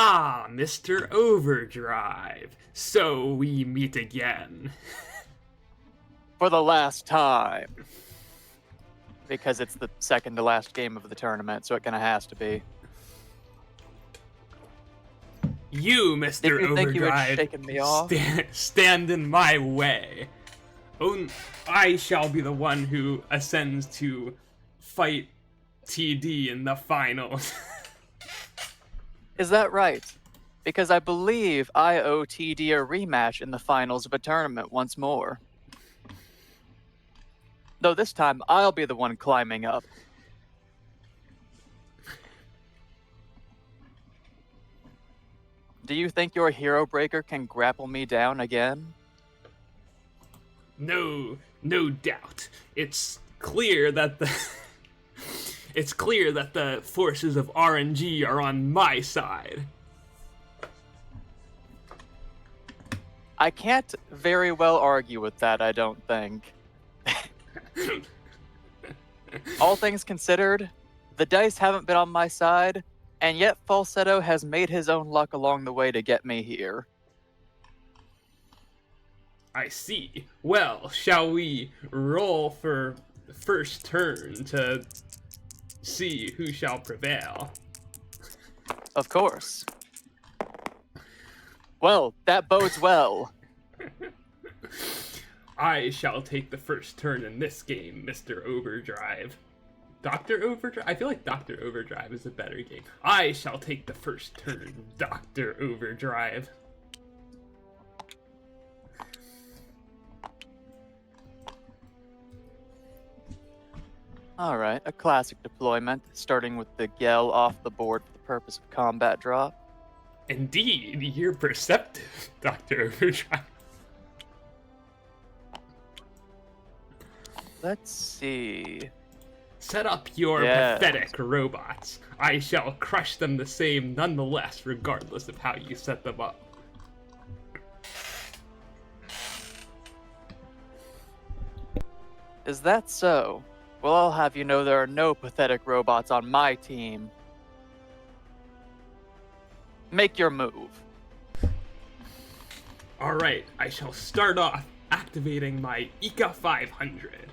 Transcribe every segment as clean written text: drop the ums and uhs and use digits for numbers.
Ah, Mr. Overdrive. So we meet again. For the last time. Because it's the second to last game of the tournament, so it kind of has to be. You, Mr. Did you think you had Overdrive, shaken me off? stand in my way. I shall be the one who ascends to fight TD in the finals. Is that right? Because I believe I owe TD a rematch in the finals of a tournament once more. Though this time, I'll be the one climbing up. Do you think your Hero Breaker can grapple me down again? No doubt. It's clear that the forces of RNG are on my side. I can't very well argue with that, I don't think. All things considered, the dice haven't been on my side, and yet Falsetto has made his own luck along the way to get me here. I see. Well, shall we roll for first turn to see who shall prevail? Of course. Well, that bodes well. I shall take the first turn in this game, Mr. Overdrive. Dr. Overdrive? I feel like Dr. Overdrive is a better game. I shall take the first turn, Dr. Overdrive. Alright, a classic deployment, starting with the Gel off the board for the purpose of combat drop. Indeed, you're perceptive, Dr. Overdrive. Let's see. Set up your pathetic robots. I shall crush them the same nonetheless, regardless of how you set them up. Is that so? Well, I'll have you know there are no pathetic robots on my team. Make your move. Alright, I shall start off activating my AEGIS 500.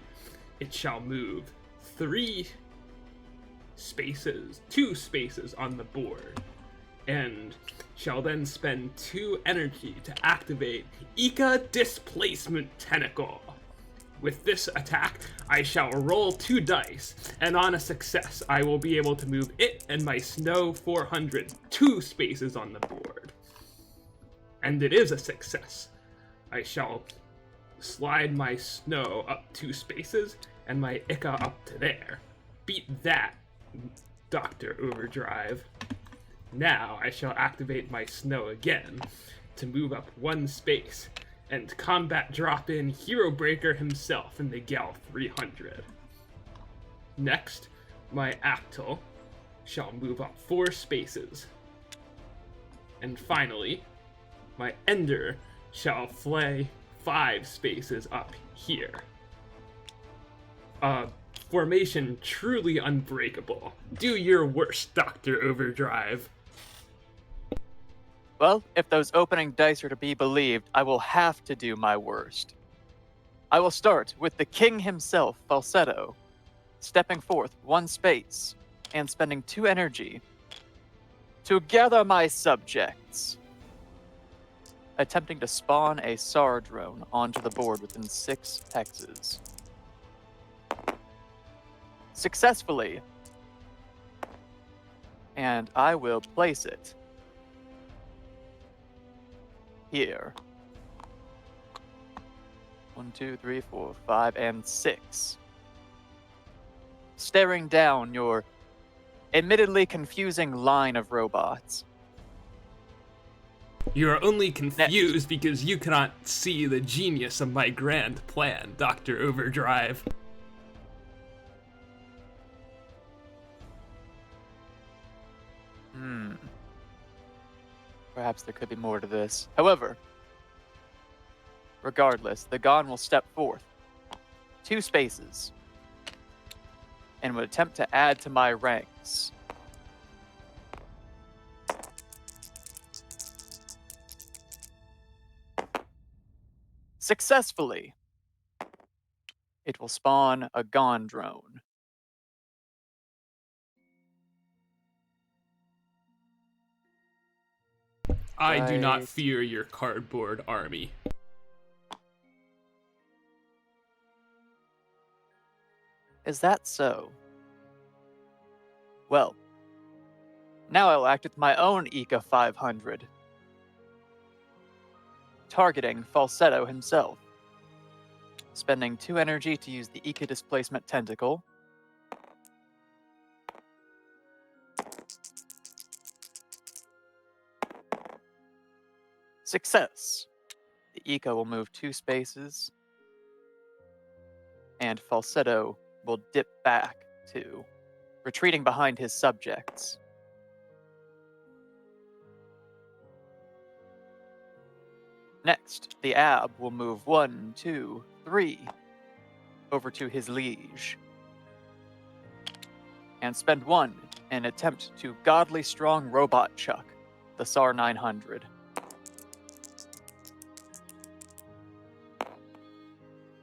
It shall move 2 spaces on the board, and shall then spend 2 energy to activate AEGIS Displacement Tentacle. With this attack, I shall roll 2 dice, and on a success, I will be able to move it and my Snow 400 2 spaces on the board. And it is a success. I shall slide my Snow up 2 spaces, and my AEGIS up to there. Beat that, Dr. Overdrive. Now I shall activate my Snow again to move up 1 space, and combat drop in Hero Breaker himself in the Gal 300. Next, my Actyl shall move up 4 spaces. And finally, my Ender shall fly 5 spaces up here. Formation truly unbreakable. Do your worst, Dr. Overdrive. Well, if those opening dice are to be believed, I will have to do my worst. I will start with the king himself, Falsetto, stepping forth 1 space and spending 2 energy to gather my subjects, attempting to spawn a SAR drone onto the board within 6 hexes. Successfully. And I will place it here. 1, 2, 3, 4, 5, and 6. Staring down your admittedly confusing line of robots. You are only confused because you cannot see the genius of my grand plan, Dr. Overdrive. Perhaps there could be more to this. However, regardless, the Gon will step forth 2 spaces and would attempt to add to my ranks. successfully. It will spawn a Gone drone. I do not Right. fear your cardboard army. Is that so? Well, now I'll act with my own Ika 500. Targeting Falsetto himself. Spending 2 energy to use the Ika Displacement Tentacle. Success. The Ika will move 2 spaces. And Falsetto will dip back 2, retreating behind his subjects. Next, the Ab will move 1, 2, 3 over to his liege. And spend 1 in attempt to godly strong robot chuck the SAR 900.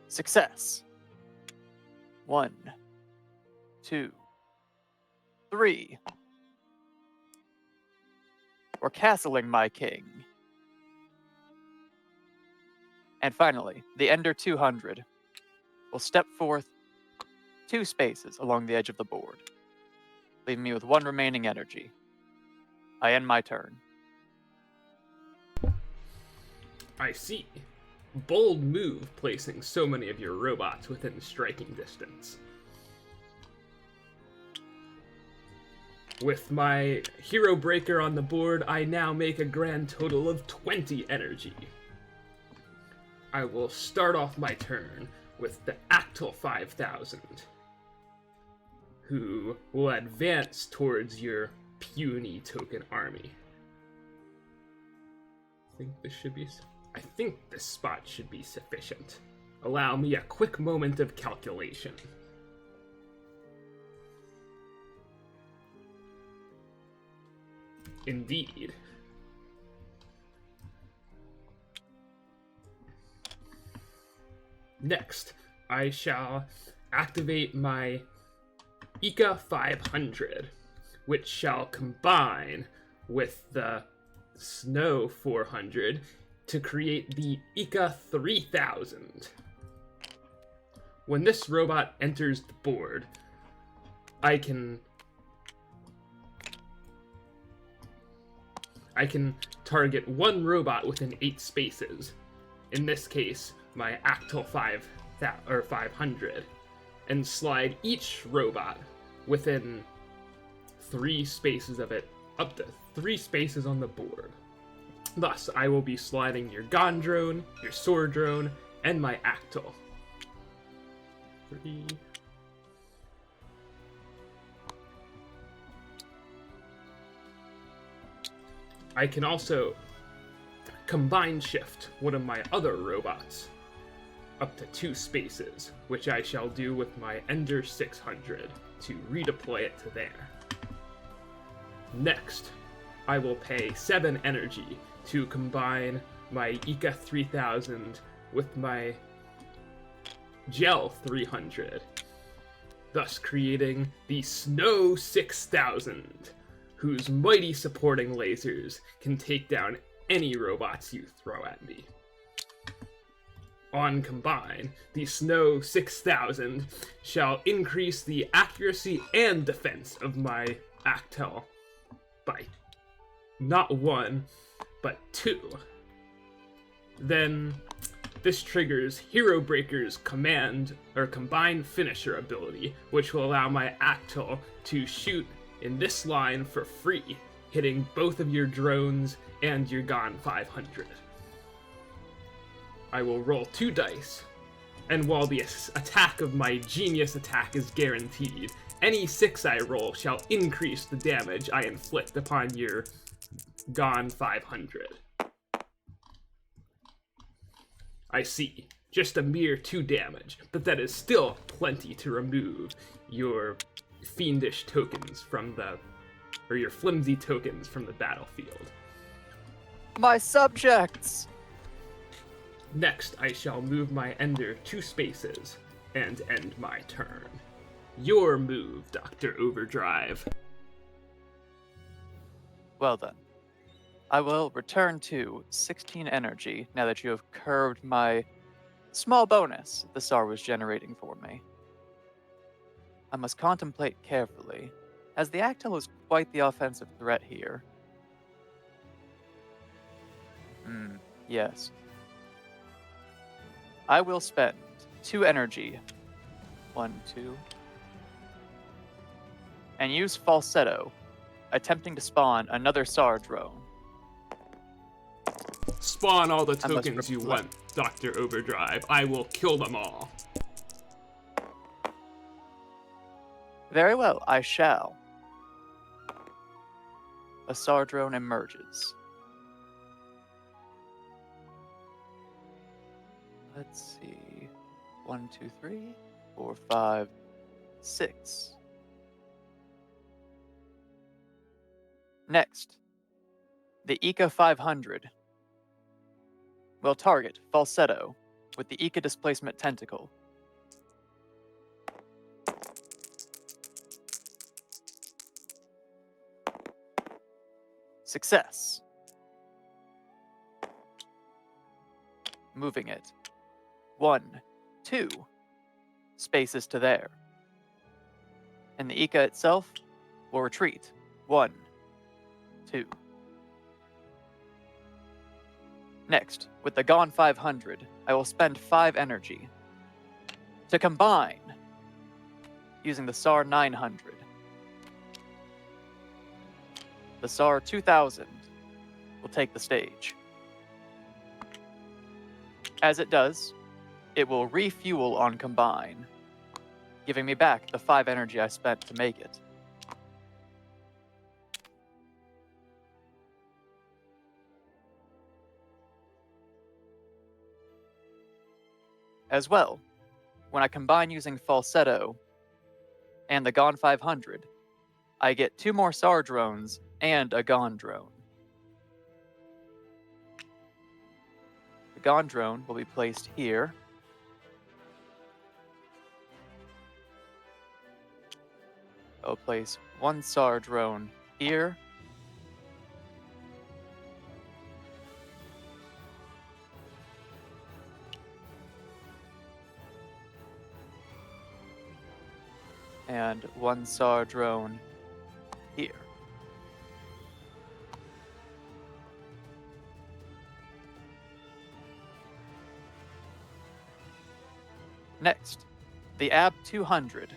Success. 1, 2, 3. We're castling my king. And finally, the Ender 200 will step forth 2 spaces along the edge of the board, leaving me with 1 remaining energy. I end my turn. I see. Bold move, placing so many of your robots within striking distance. With my Hero Breaker on the board, I now make a grand total of 20 energy. I will start off my turn with the Actal 5000, who will advance towards your puny token army. I think this spot should be sufficient. Allow me a quick moment of calculation. Indeed. Next, I shall activate my Ika 500, which shall combine with the Snow 400 to create the Ika 3000. When this robot enters the board, I can target 1 robot within 8 spaces. In this case, my Actal 500, and slide each robot within 3 spaces of it, up to 3 spaces on the board. Thus, I will be sliding your Gone drone, your Sword drone, and my Actal. 3. I can also combine shift one of my other robots up to 2 spaces, which I shall do with my Ender 600 to redeploy it to there. Next, I will pay 7 energy to combine my Ika 3000 with my Gel 300, thus creating the Snow 6000, whose mighty supporting lasers can take down any robots you throw at me. On combine, the Snow 6000 shall increase the accuracy and defense of my Actel by not 1, but 2. Then this triggers Hero Breaker's combined finisher ability, which will allow my Actel to shoot in this line for free, hitting both of your drones and your Gone 500. I will roll 2 dice, and while the attack of my genius attack is guaranteed, any 6 I roll shall increase the damage I inflict upon your Gone 500. I see. Just a mere 2 damage, but that is still plenty to remove your fiendish tokens from your flimsy tokens from the battlefield. My subjects! Next, I shall move my Ender 2 spaces and end my turn. Your move, Dr. Overdrive. Well then. I will return to 16 energy now that you have curbed my small bonus the SAR was generating for me. I must contemplate carefully, as the Actel is quite the offensive threat here. Yes. I will spend 2 energy. 1, 2. And use Falsetto, attempting to spawn another SAR drone. Spawn all the I must tokens you reflect. want, Dr. Overdrive. I will kill them all. Very well, I shall. A SAR drone emerges. Let's see. 1, 2, 3, 4, 5, 6. Next, the Eka 500 will target Falsetto with the Eka Displacement Tentacle. Success. Moving it 1, 2 spaces to there. And the Eka itself will retreat 1, 2. Next, with the Gone 500, I will spend 5 energy to combine using the SAR 900. The SAR 2000 will take the stage. As it does, it will refuel on combine, giving me back the 5 energy I spent to make it. As well, when I combine using Falsetto and the Gone 500, I get 2 more SAR drones and a Gone drone. The Gone drone will be placed here. I'll place 1 SAR drone here. And 1 SAR drone here. Next, the AB 200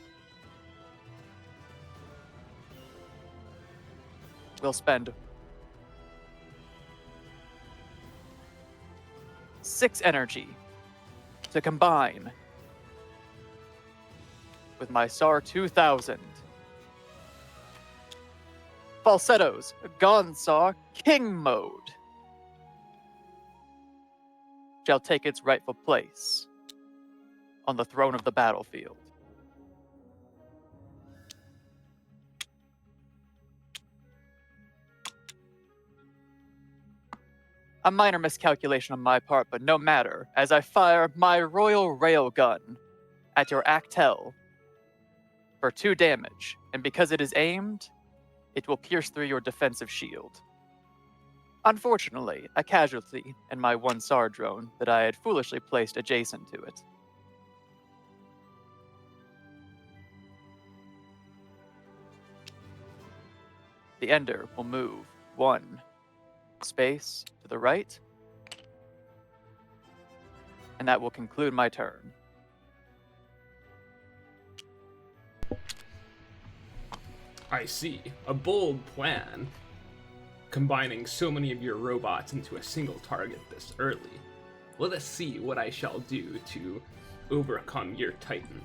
will spend 6 energy to combine with my SAR 2000. Falsetto's Gone SAR King Mode shall take its rightful place on the throne of the battlefield. A minor miscalculation on my part, but no matter, as I fire my Royal Railgun at your Actel for 2 damage, and because it is aimed, it will pierce through your defensive shield. Unfortunately, a casualty in my 1 SAR drone that I had foolishly placed adjacent to it. The Ender will move 1 space to the right, and that will conclude my turn. I see. A bold plan. Combining so many of your robots into a single target this early. Let us see what I shall do to overcome your Titan.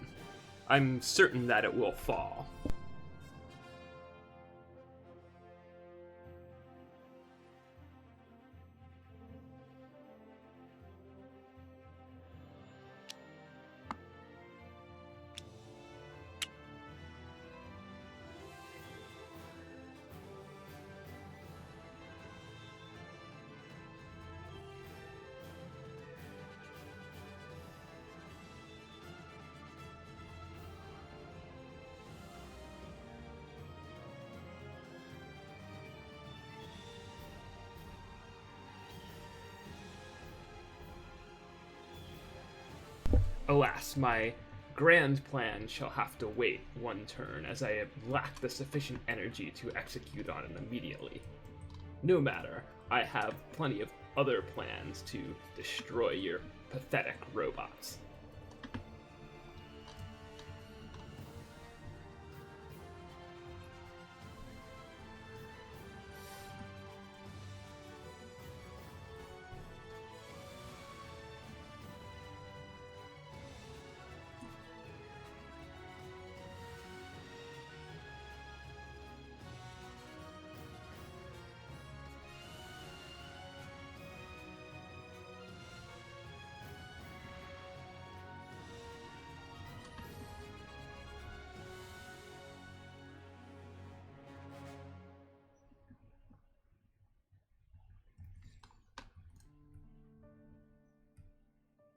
I'm certain that it will fall. Alas, my grand plan shall have to wait one turn, as I lack the sufficient energy to execute on it immediately. No matter, I have plenty of other plans to destroy your pathetic robots.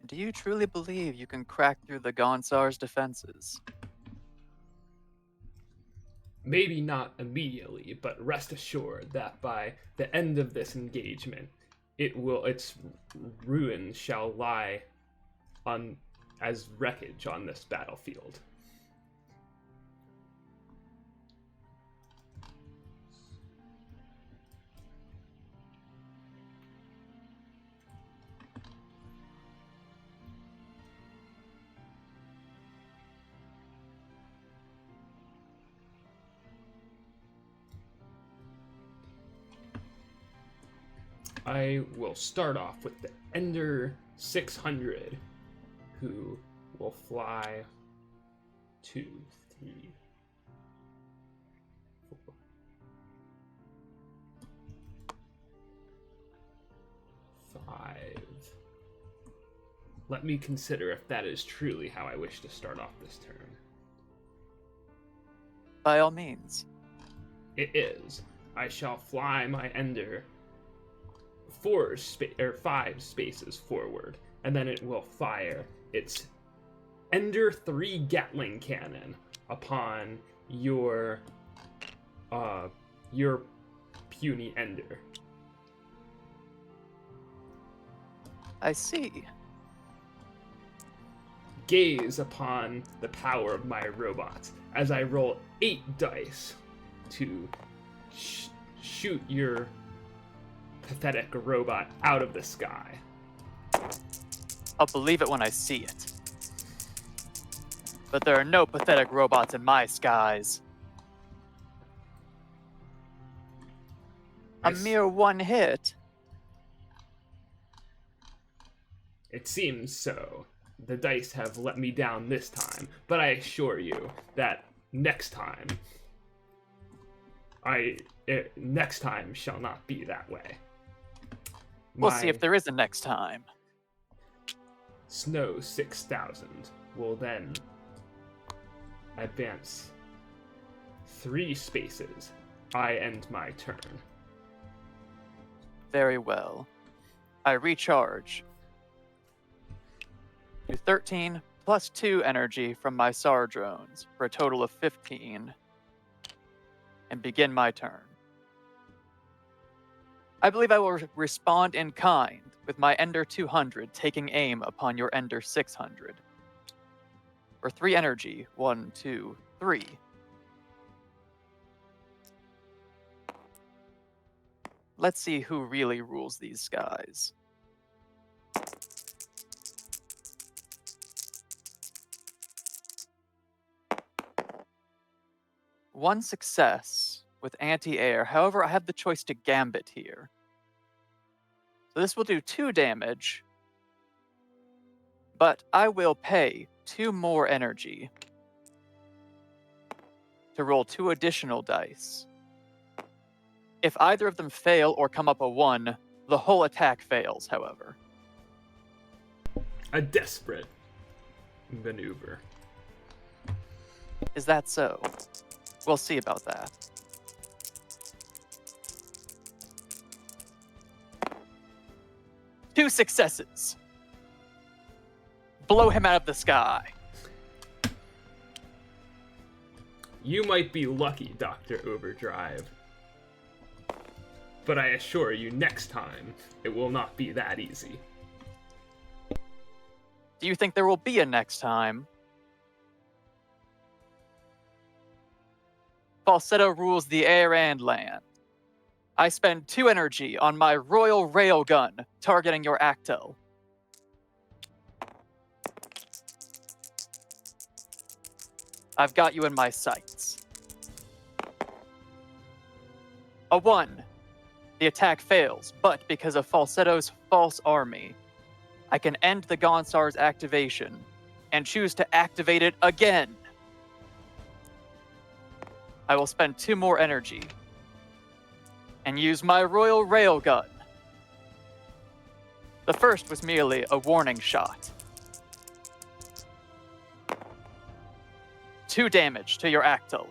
Do you truly believe you can crack through the Gonsar's defenses? Maybe not immediately, but rest assured that by the end of this engagement, its ruins shall lie on as wreckage on this battlefield. I will start off with the Ender 600, who will fly 2, 3, 4, 5. Let me consider if that is truly how I wish to start off this turn. By all means. It is. I shall fly my Ender 5 spaces forward, and then it will fire its Ender 3 Gatling cannon upon your puny Ender. I see. Gaze upon the power of my robots as I roll 8 dice to shoot your pathetic robot out of the sky. I'll believe it when I see it. But there are no pathetic robots in my skies. A mere one hit? It seems so. The dice have let me down this time, but I assure you that next time shall not be that way. We'll see if there is a next time. Snow 6000 will then advance 3 spaces. I end my turn. Very well. I recharge. Do 13 plus 2 energy from my SAR drones for a total of 15. And begin my turn. I believe I will respond in kind with my Ender 200 taking aim upon your Ender 600. For 3 energy, 1, 2, 3. Let's see who really rules these skies. One success with anti-air. However, I have the choice to gambit here. So this will do 2 damage, but I will pay 2 more energy to roll 2 additional dice. If either of them fail or come up a 1, the whole attack fails, however. A desperate maneuver. Is that so? We'll see about that. Two successes. Blow him out of the sky. You might be lucky, Dr. Overdrive. But I assure you, next time, it will not be that easy. Do you think there will be a next time? Falsetto rules the air and land. I spend 2 energy on my Royal Railgun, targeting your Actel. I've got you in my sights. A 1. The attack fails, but because of Falsetto's false army, I can end the Gonsar's activation and choose to activate it again. I will spend 2 more energy and use my Royal Railgun. The first was merely a warning shot. 2 damage to your Actel.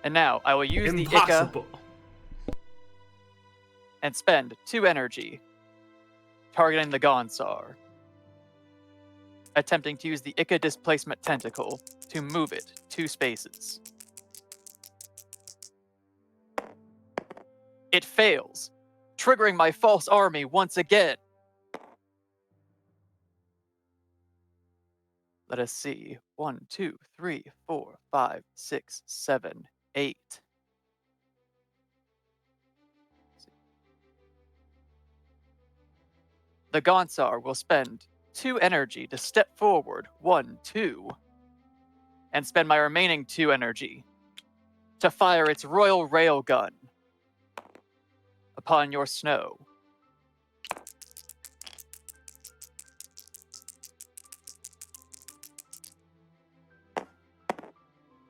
And now I will use the ICA and spend 2 energy targeting the Gonsar, attempting to use the ICA displacement tentacle to move it 2 spaces. It fails, triggering my false army once again. Let us see. 1, 2, 3, 4, 5, 6, 7, 8. The Gonsar will spend 2 energy to step forward, 1, 2, and spend my remaining 2 energy to fire its Royal Railgun upon your snow.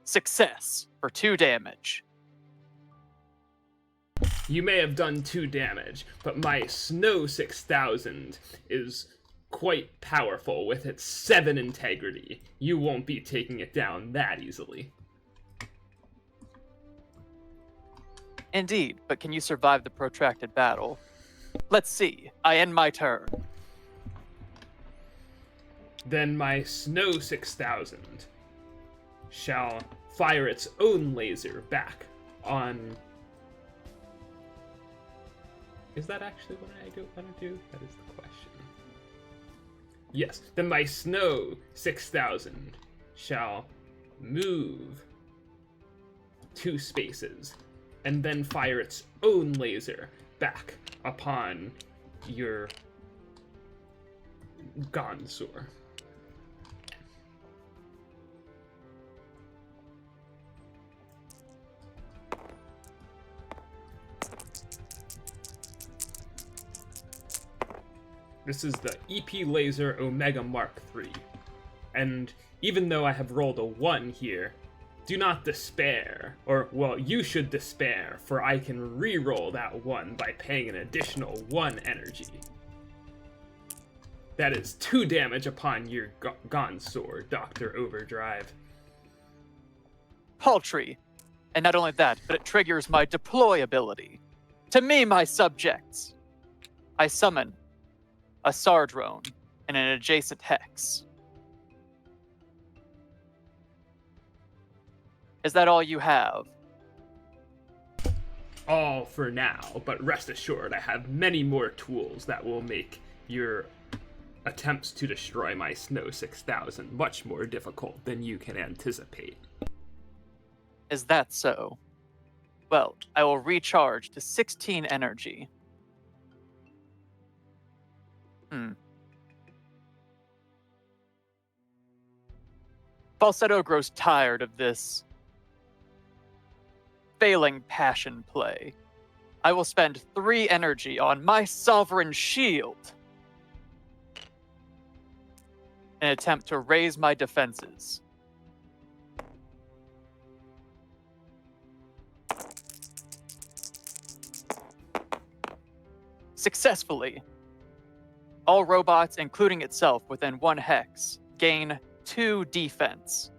Success for 2 damage. You may have done 2 damage, but my Snow 6000 is quite powerful with its 7 integrity. You won't be taking it down that easily. Indeed, but can you survive the protracted battle? Let's see. I end my turn. Then my Snow 6000 shall fire its own laser back on... Is that actually what I want to do? That is the question. Yes, then my Snow 6000 shall move 2 spaces and then fire its own laser back upon your Gonsor. This is the EP Laser Omega Mark III. And even though I have rolled a 1 here, do not despair. Or, well, you should despair, for I can re-roll that 1 by paying an additional 1 energy. That is 2 damage upon your Gonsor, Dr. Overdrive. Paltry. And not only that, but it triggers my deploy ability. To me, my subjects. I summon a Sardrone and an adjacent hex. Is that all you have? All for now, but rest assured I have many more tools that will make your attempts to destroy my Snow 6000 much more difficult than you can anticipate. Is that so? Well, I will recharge to 16 energy. Falsetto grows tired of this failing passion play. I will spend 3 energy on my Sovereign Shield in an attempt to raise my defenses. Successfully. All robots, including itself within 1 hex, gain 2 defense.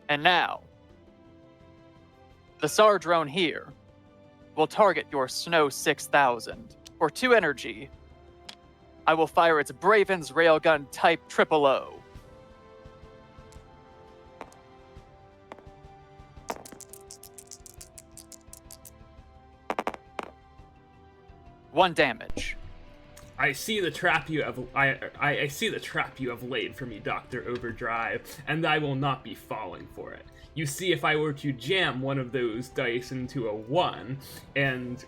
And now, the Sardrone here will target your Snow 6000. For 2 energy, I will fire its Braven's Railgun Type 000. 1 damage. I see the trap you have. I see the trap you have laid for me, Doctor Overdrive, and I will not be falling for it. You see, if I were to jam one of those dice into a 1, and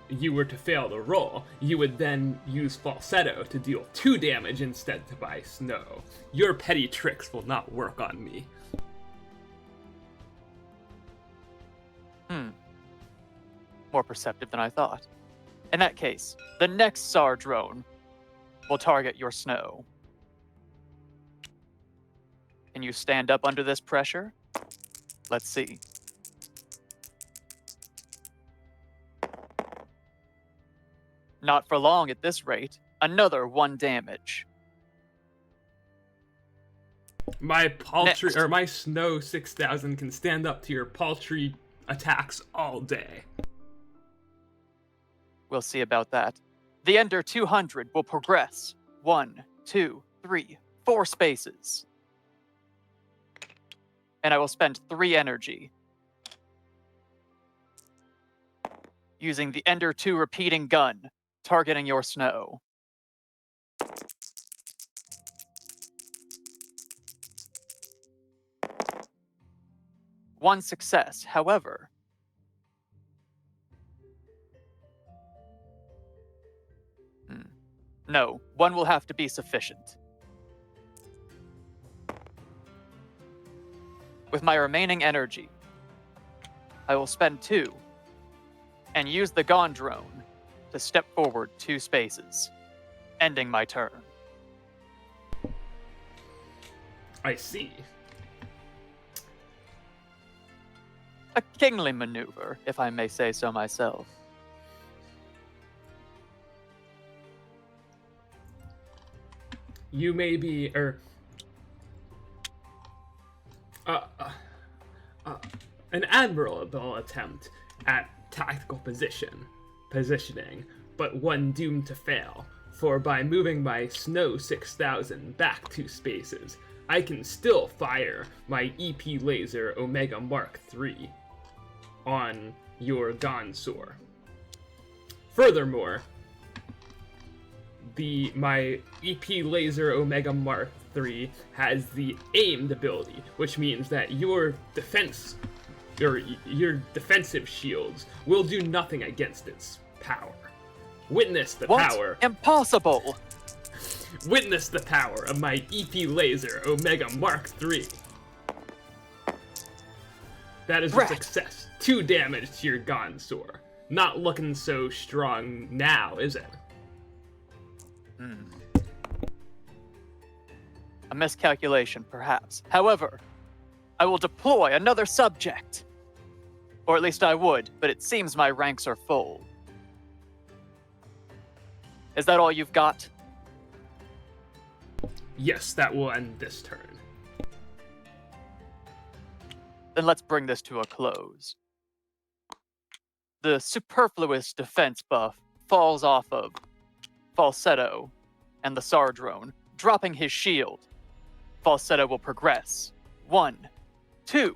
you were to fail the roll, you would then use Falsetto to deal 2 damage instead to buy Snow. Your petty tricks will not work on me. More perceptive than I thought. In that case, the next SAR drone will target your Snow. Can you stand up under this pressure? Let's see. Not for long at this rate. Another 1 damage. My paltry, Next. or my Snow 6000 can stand up to your paltry attacks all day. We'll see about that. The Ender 200 will progress 1, 2, 3, 4 spaces. And I will spend 3 energy. Using the Ender 2 repeating gun, targeting your Snow. One success, however. No, 1 will have to be sufficient. With my remaining energy, I will spend 2 and use the Gone Drone to step forward 2 spaces, ending my turn. I see. A kingly maneuver, if I may say so myself. You may be, an admirable attempt at tactical positioning, but one doomed to fail. For by moving my Snow 6000 back 2 spaces, I can still fire my EP laser Omega Mark III on your Gonsoor. Furthermore, my EP laser Omega Mark III has the aimed ability, which means that your defensive shields will do nothing against its power. Witness the power. Impossible! Witness the power of my EP laser Omega Mark III. That is a success. 2 damage to your Gonsoor. Not looking so strong now, is it? A miscalculation, perhaps. However, I will deploy another subject. Or at least I would, but it seems my ranks are full. Is that all you've got? Yes, that will end this turn. Then let's bring this to a close. The superfluous defense buff falls off of Falsetto and the SAR drone, dropping his shield. Falsetto will progress. 1, 2.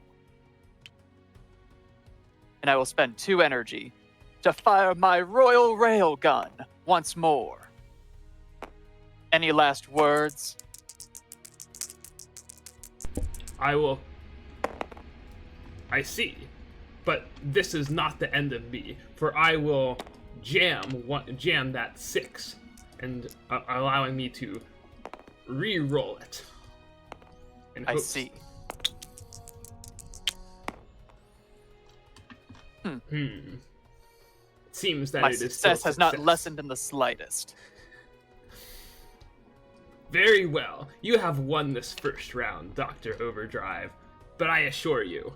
And I will spend 2 energy to fire my Royal Railgun once more. Any last words? I see. But this is not the end of me, for I will jam that 6, and allowing me to re-roll it. I see. It seems that My it is success still has not lessened in the slightest. Very well. You have won this first round, Dr. Overdrive. But I assure you,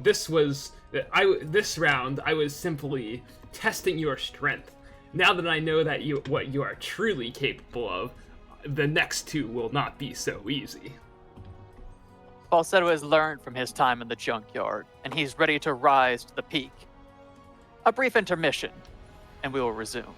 this round I was simply testing your strength. Now that I know that what you are truly capable of, the next 2 will not be so easy. Falsetto has learned from his time in the junkyard, and he's ready to rise to the peak. A brief intermission, and we will resume.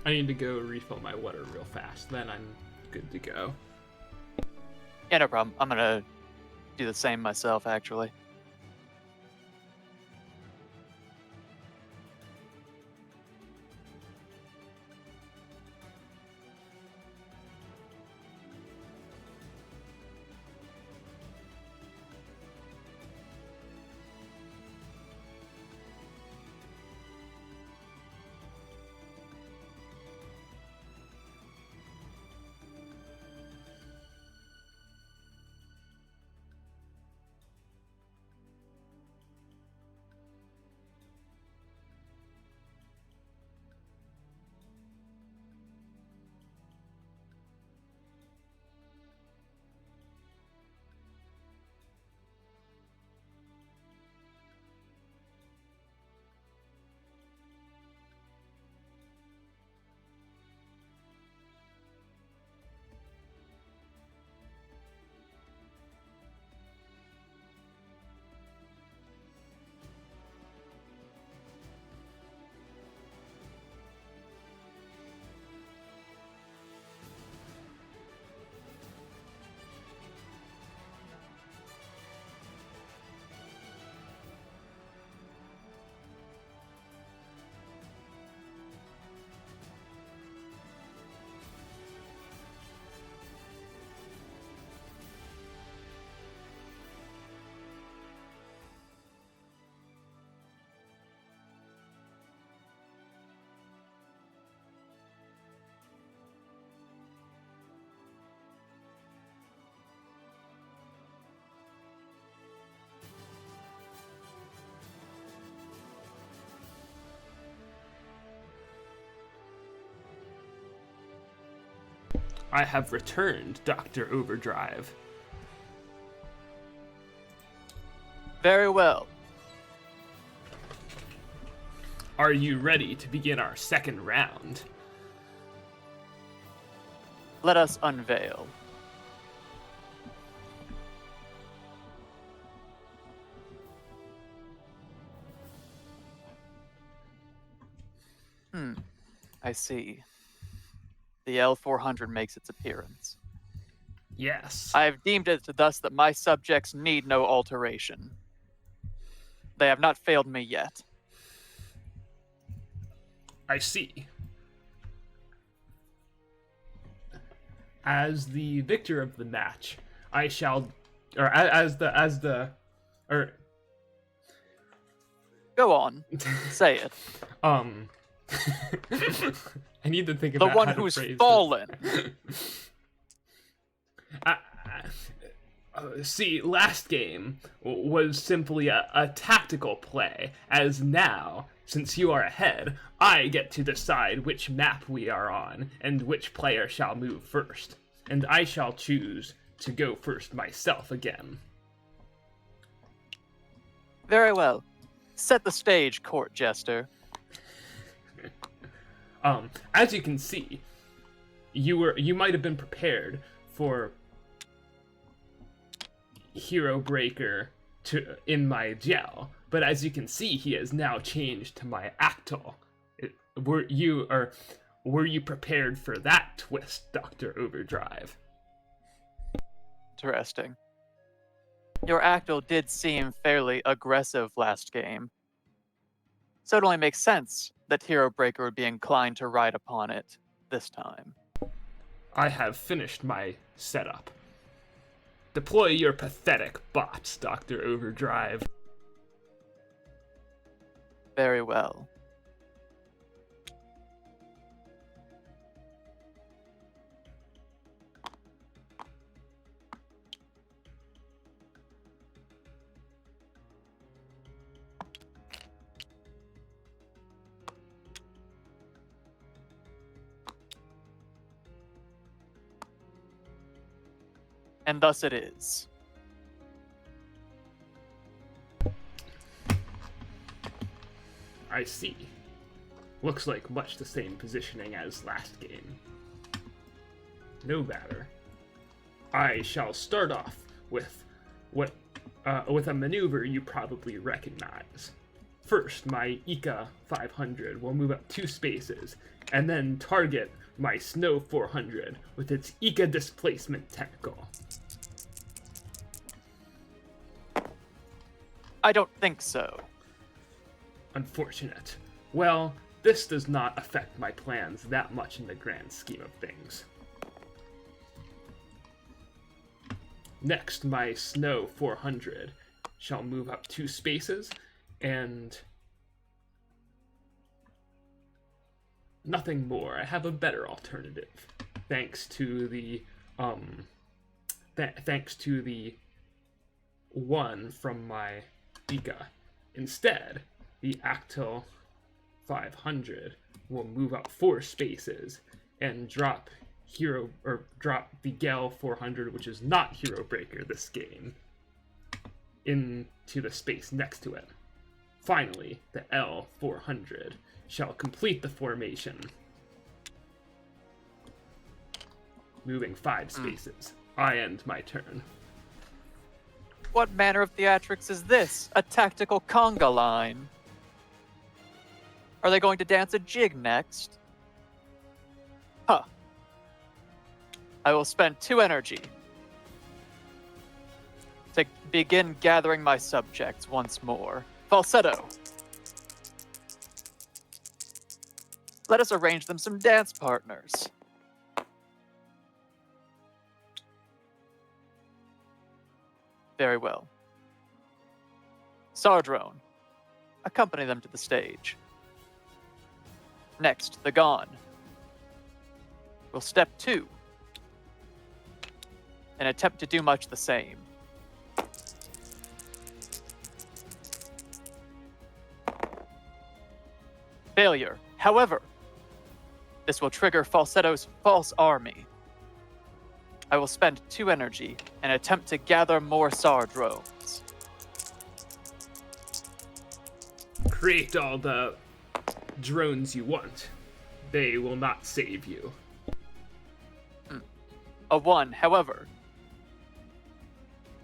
I need to go refill my water real fast. Then I'm good to go. Yeah, no problem. I'm gonna do the same myself, actually. I have returned, Dr. Overdrive. Very well. Are you ready to begin our second round? Let us unveil. I see. The L400 makes its appearance. Yes. I have deemed it thus that my subjects need no alteration. They have not failed me yet. I see. As the victor of the match, I shall, or or Go on. Say it. I need to think The about one how to who's phrase fallen. See, last game was simply a tactical play, as now, since you are ahead, I get to decide which map we are on, and which player shall move first. And I shall choose to go first myself again. Very well. Set the stage, court jester. As you can see, you might have been prepared for Hero Breaker in my gel, but as you can see, he has now changed to my Actol. Were you prepared for that twist, Dr. Overdrive? Interesting. Your Actol did seem fairly aggressive last game, so it only makes sense that Hero Breaker would be inclined to ride upon it this time. I have finished my setup. Deploy your pathetic bots, Dr. Overdrive. Very well. And thus it is. I see. Looks like much the same positioning as last game. No matter. I shall start off with with a maneuver you probably recognize. First, my Ika 500 will move up 2 spaces and then target my Snow 400 with its Ika Displacement Tentacle. I don't think so. Unfortunate. Well, this does not affect my plans that much in the grand scheme of things. Next, my Snow 400 shall move up 2 spaces, and nothing more. I have a better alternative, thanks to the one from my Ika. Instead, the Actil 500 will move up 4 spaces and drop the Gale 400, which is not Hero Breaker this game, into the space next to it. Finally, the L 400 shall complete the formation, moving 5 spaces. I end my turn. What manner of theatrics is this? A tactical conga line? Are they going to dance a jig next? Huh. I will spend 2 energy to begin gathering my subjects once more. Falsetto. Let us arrange them some dance partners. Very well. Sardrone. Accompany them to the stage. Next, the Gone. Will step 2 and attempt to do much the same. Failure. However, this will trigger Falsetto's False Army. I will spend 2 energy and attempt to gather more Sardrones. Create all the drones you want. They will not save you. A 1, however.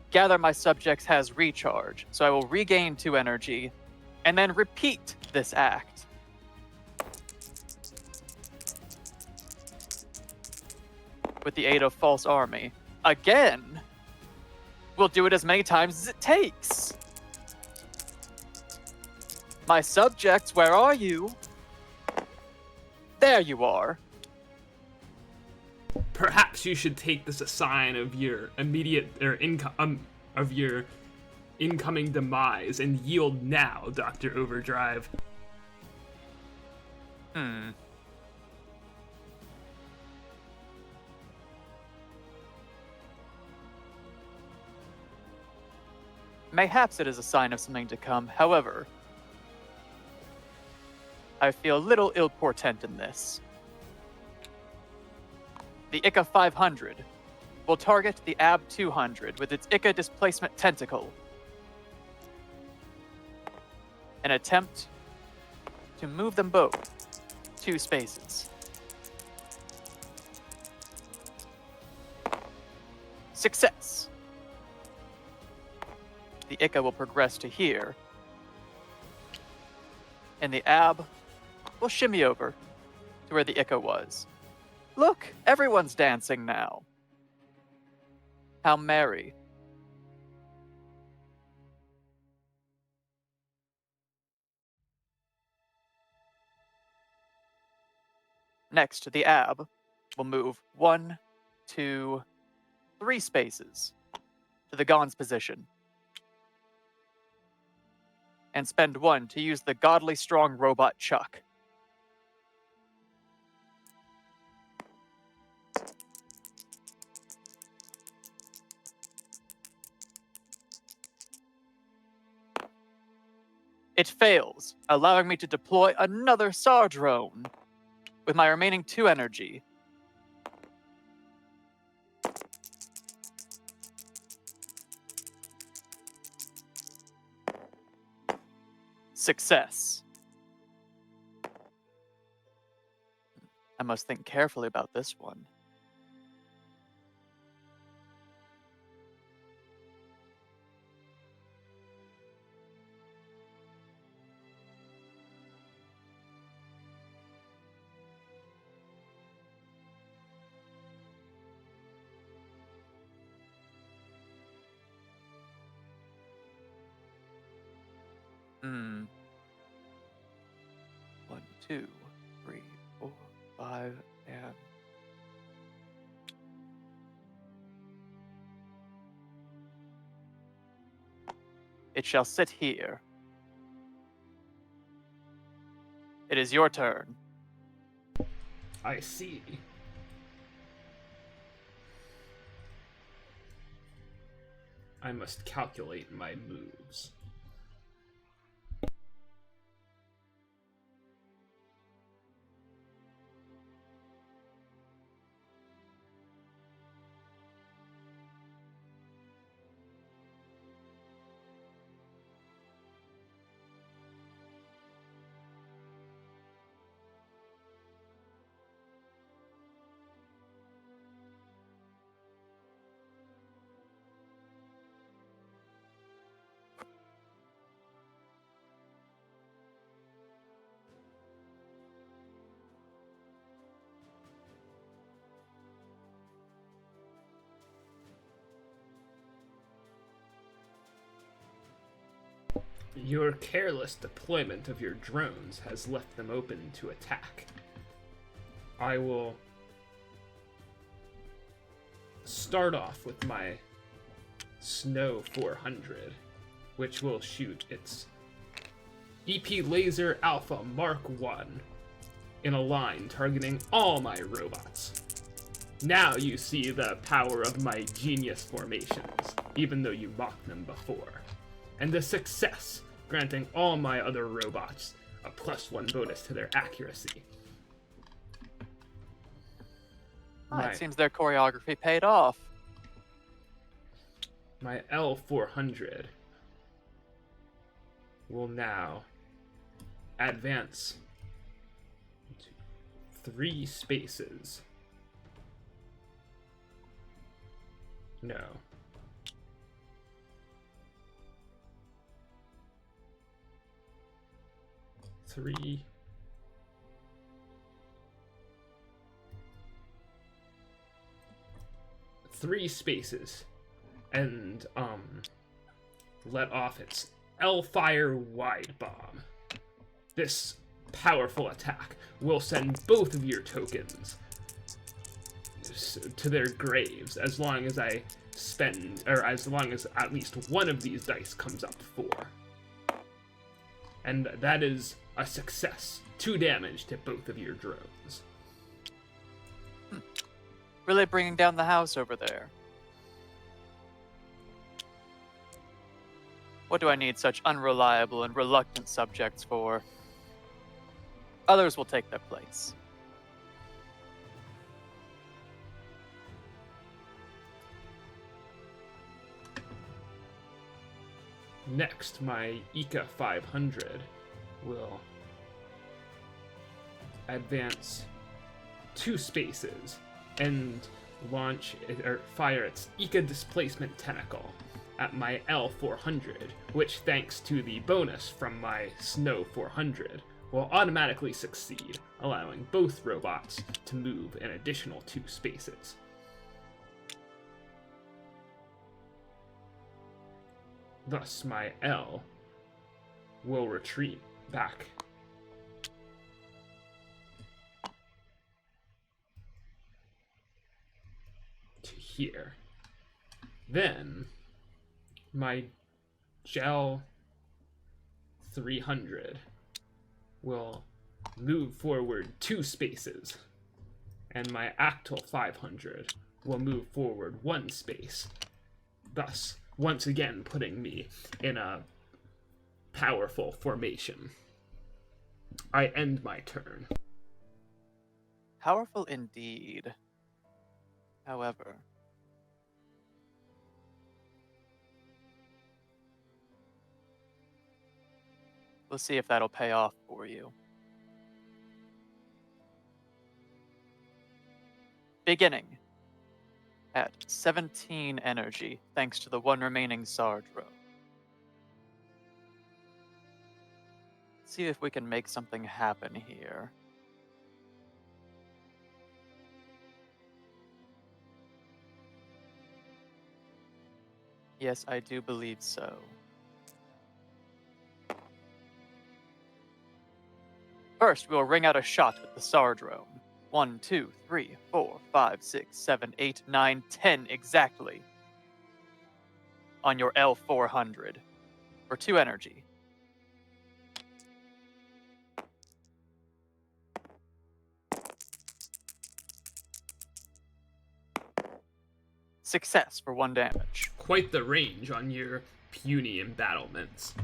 Gather my subjects has recharge, so I will regain 2 energy and then repeat this act. With the aid of False Army. Again, we'll do it as many times as it takes. My subjects, where are you? There you are. Perhaps you should take this a sign of your immediate of your incoming demise and yield now, Dr. Overdrive. Mayhaps it is a sign of something to come. However, I feel a little ill portent in this. The Ika 500 will target the AB 200 with its Ika Displacement Tentacle and attempt to move them both 2 spaces. Success! The Ika will progress to here, and the AB will shimmy over to where the Ika was. Look, everyone's dancing now. How merry. Next, the AB will move 1, 2, 3 spaces to the Gone's position, and spend 1 to use the godly strong robot Chuck. It fails, allowing me to deploy another Sardrone with my remaining 2 energy. Success. I must think carefully about this one. 2, 3, 4, 5, and it shall sit here. It is your turn. I see. I must calculate my moves. Your careless deployment of your drones has left them open to attack. I will start off with my Snow 400, which will shoot its EP Laser Alpha Mark 1 in a line targeting all my robots. Now you see the power of my genius formations, even though you mocked them before. And a success, granting all my other robots a +1 bonus to their accuracy. It seems their choreography paid off. My L400 will now advance 3 spaces. No. Three spaces and let off its L-Fire Wide Bomb. This powerful attack will send both of your tokens to their graves as long as I spend, or as long as at least one of these dice comes up 4. And that is a success. 2 damage to both of your drones. Really bringing down the house over there. What do I need such unreliable and reluctant subjects for? Others will take their place. Next, my Ika 500 will advance 2 spaces and launch or fire its Ika Displacement Tentacle at my L400, which, thanks to the bonus from my Snow 400, will automatically succeed, allowing both robots to move an additional 2 spaces. Thus, my L will retreat back to here. Then, my Gel 300 will move forward 2 spaces, and my Actal 500 will move forward 1 space, thus once again putting me in a powerful formation. I end my turn. Powerful indeed. However, we'll see if that'll pay off for you. Beginning at 17 energy, thanks to the 1 remaining SAR drone. See if we can make something happen here. Yes, I do believe so. First, we will ring out a shot with the SAR drone. 1, 2, 3, 4, 5, 6, 7, 8, 9, 10 exactly. On your L400. For 2 energy. Success for 1 damage. Quite the range on your puny embattlements.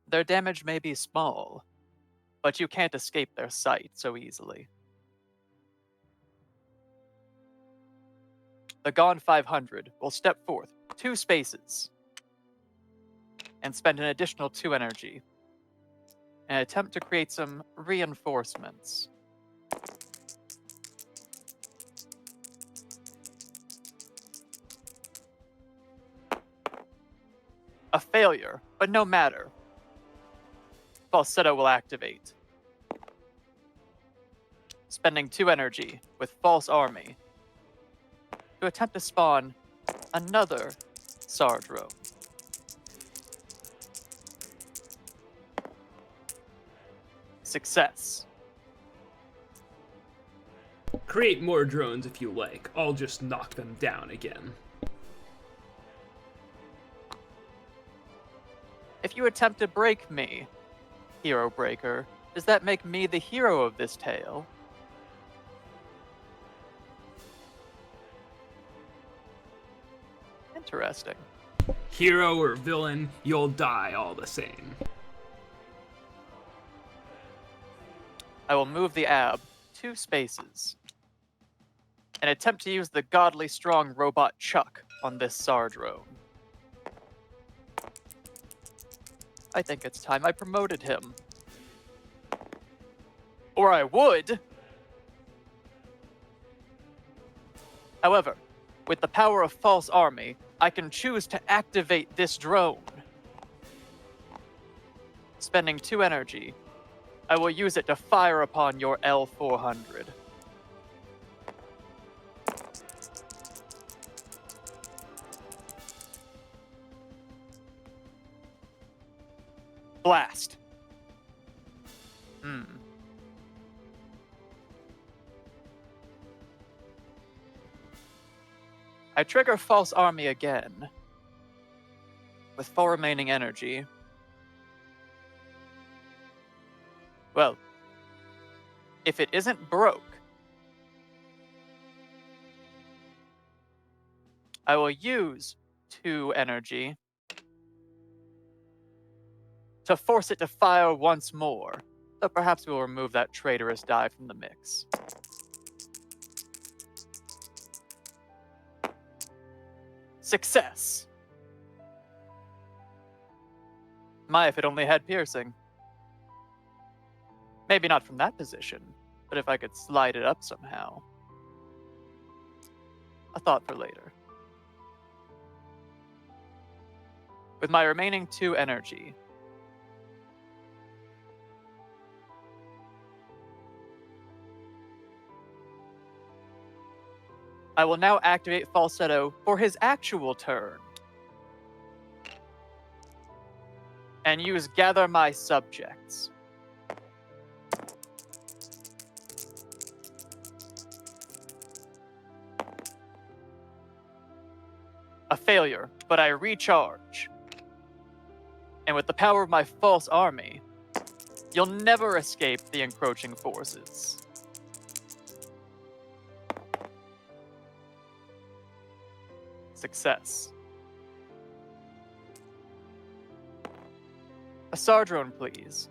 Their damage may be small, but you can't escape their sight so easily. The Gone 500 will step forth 2 spaces and spend an additional 2 energy and attempt to create some reinforcements. A failure, but no matter. Falsetto will activate, spending 2 energy with False Army to attempt to spawn another SAR drone. Success. Create more drones if you like. I'll just knock them down again. If you attempt to break me, Hero Breaker, does that make me the hero of this tale? Interesting. Hero or villain, you'll die all the same. I will move the ab 2 spaces and attempt to use the godly strong robot Chuck on this SAR drone. I think it's time I promoted him. Or I would! However, with the power of False Army, I can choose to activate this drone. Spending 2 energy, I will use it to fire upon your L400. Blast. I trigger False Army again, with 4 remaining energy. Well, if it isn't broke, I will use 2 energy to force it to fire once more, though perhaps we'll remove that traitorous die from the mix. Success! My, if it only had piercing. Maybe not from that position, but if I could slide it up somehow. A thought for later. With my remaining 2 energy, I will now activate Falsetto for his actual turn. And use Gather My Subjects. A failure, but I recharge. And with the power of my False Army, you'll never escape the encroaching forces. Success. A SAR drone, please.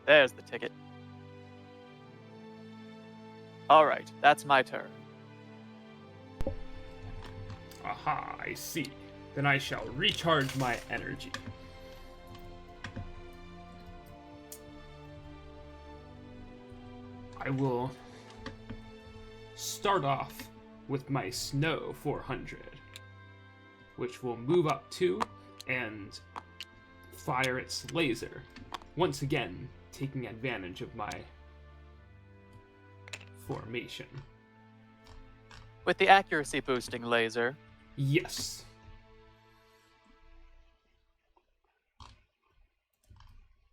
There's the ticket. All right, that's my turn. Aha, I see. Then I shall recharge my energy. I will start off with my Snow 400, which will move up 2 and fire its laser, once again taking advantage of my formation. With the accuracy boosting laser, Yes.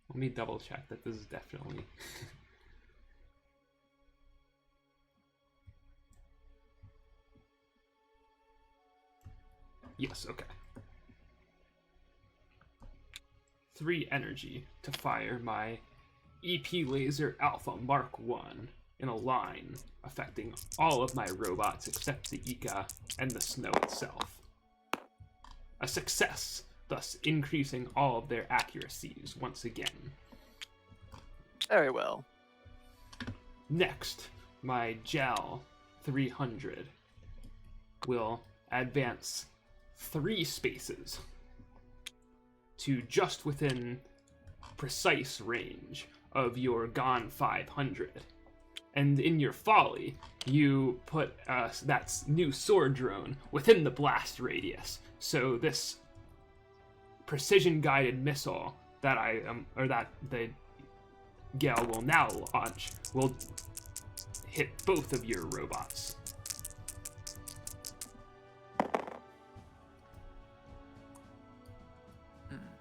Let me double check that this is definitely... Yes, okay. 3 energy to fire my EP Laser Alpha Mark 1 in a line, affecting all of my robots except the Ika and the snow itself. A success, thus increasing all of their accuracies once again. very well. Next, my Gel 300 will advance 3 spaces to just within precise range of your Gon 500. And in your folly, you put that new sword drone within the blast radius. So this precision-guided missile that that the Gale will now launch will hit both of your robots.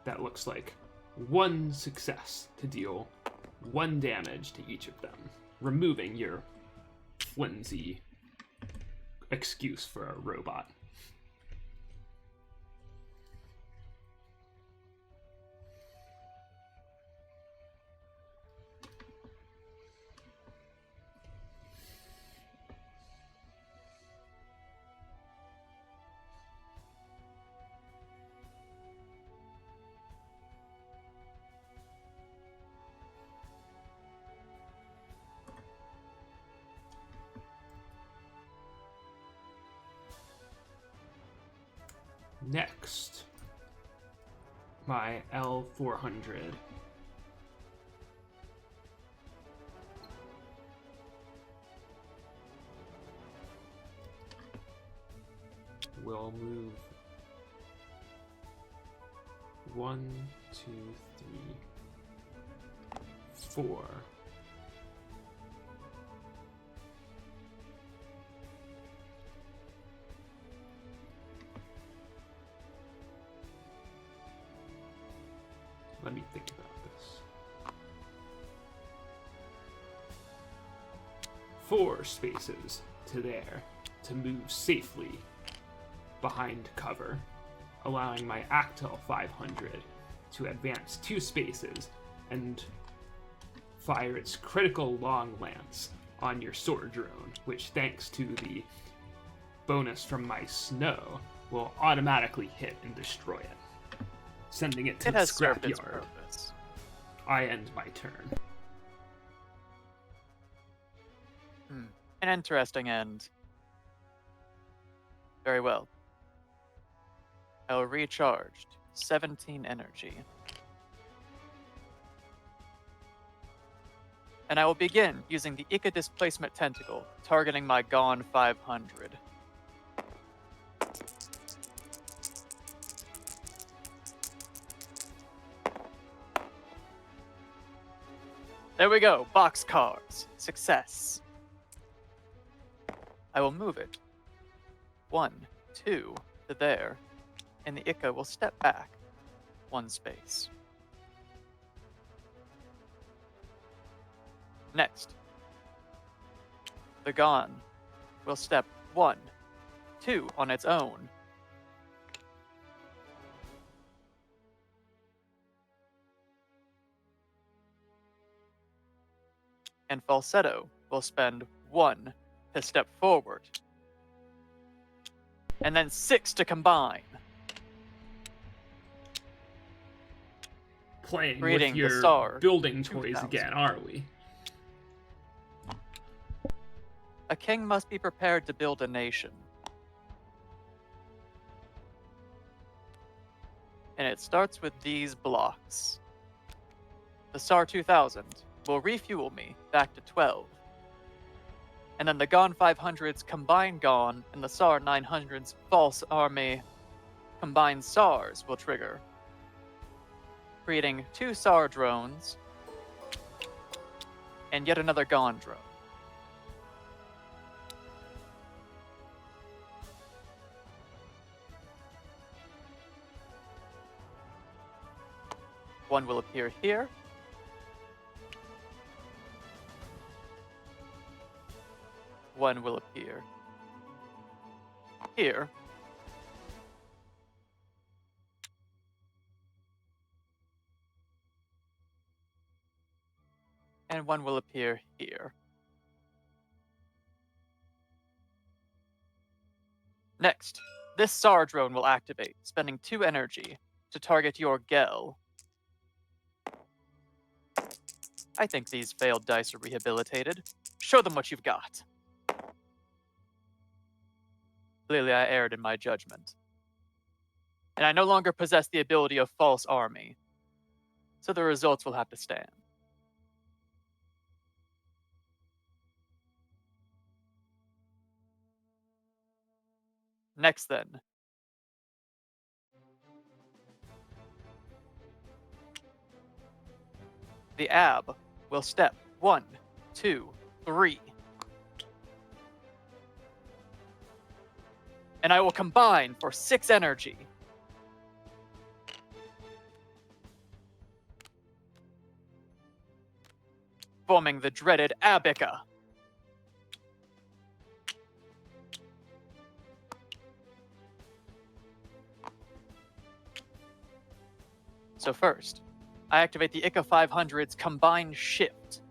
That looks like 1 success to deal 1 damage to each of them, removing your flimsy excuse for a robot. Next, my L400 will move 1, 2, 3, 4. Let me think about this. 4 spaces to there to move safely behind cover, allowing my Actel 500 to advance 2 spaces and fire its critical long lance on your sword drone, which, thanks to the bonus from my snow, will automatically hit and destroy it, sending it to the scrapyard. Purpose. I end my turn. An interesting end. Very well. I will recharge 17 energy. And I will begin using the Ika Displacement Tentacle, targeting my Gon 500. There we go, boxcars. Success. I will move it 1, 2 to there, and the Ika will step back 1 space. Next, the Gon will step 1, 2 on its own. And Falsetto will spend 1 to step forward. And then 6 to combine. Playing Creating with the your Star building toys 2000. again, are we? A king must be prepared to build a nation. And it starts with these blocks. The SAR 2000 will refuel me back to 12. And then the Gon 500's combined Gon and the SAR 900's false army combined SARs will trigger creating 2 SAR drones and yet another Gone drone. One will appear here. One will appear here. And one will appear here. Next, this SAR drone will activate, spending 2 energy to target your Gel. I think these failed dice are rehabilitated. Show them what you've got. Clearly, I erred in my judgment. And I no longer possess the ability of False Army. So the results will have to stand. Next, then. The AB will step 1, 2, 3. And I will combine for 6 energy. Forming the dreaded Abica. So first, I activate the ICA 500's Combined Shift.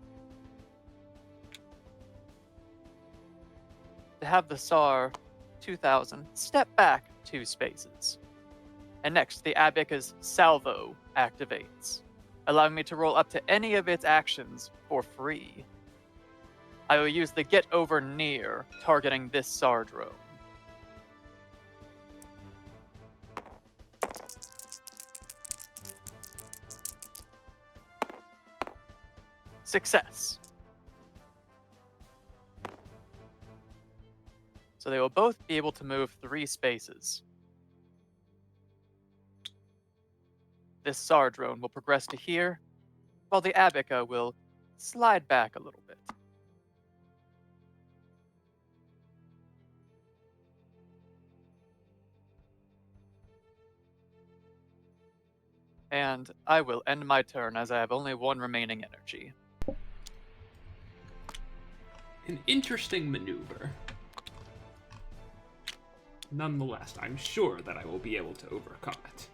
To have the SAR 2000 step back 2 spaces. And next, the Abica's Salvo activates, allowing me to roll up to any of its actions for free. I will use the Get Over Near, targeting this SAR drone. Success. So they will both be able to move 3 spaces. This SAR drone will progress to here, while the Abica will slide back a little bit. And I will end my turn as I have only 1 remaining energy. An interesting maneuver. Nonetheless, I'm sure that I will be able to overcome it.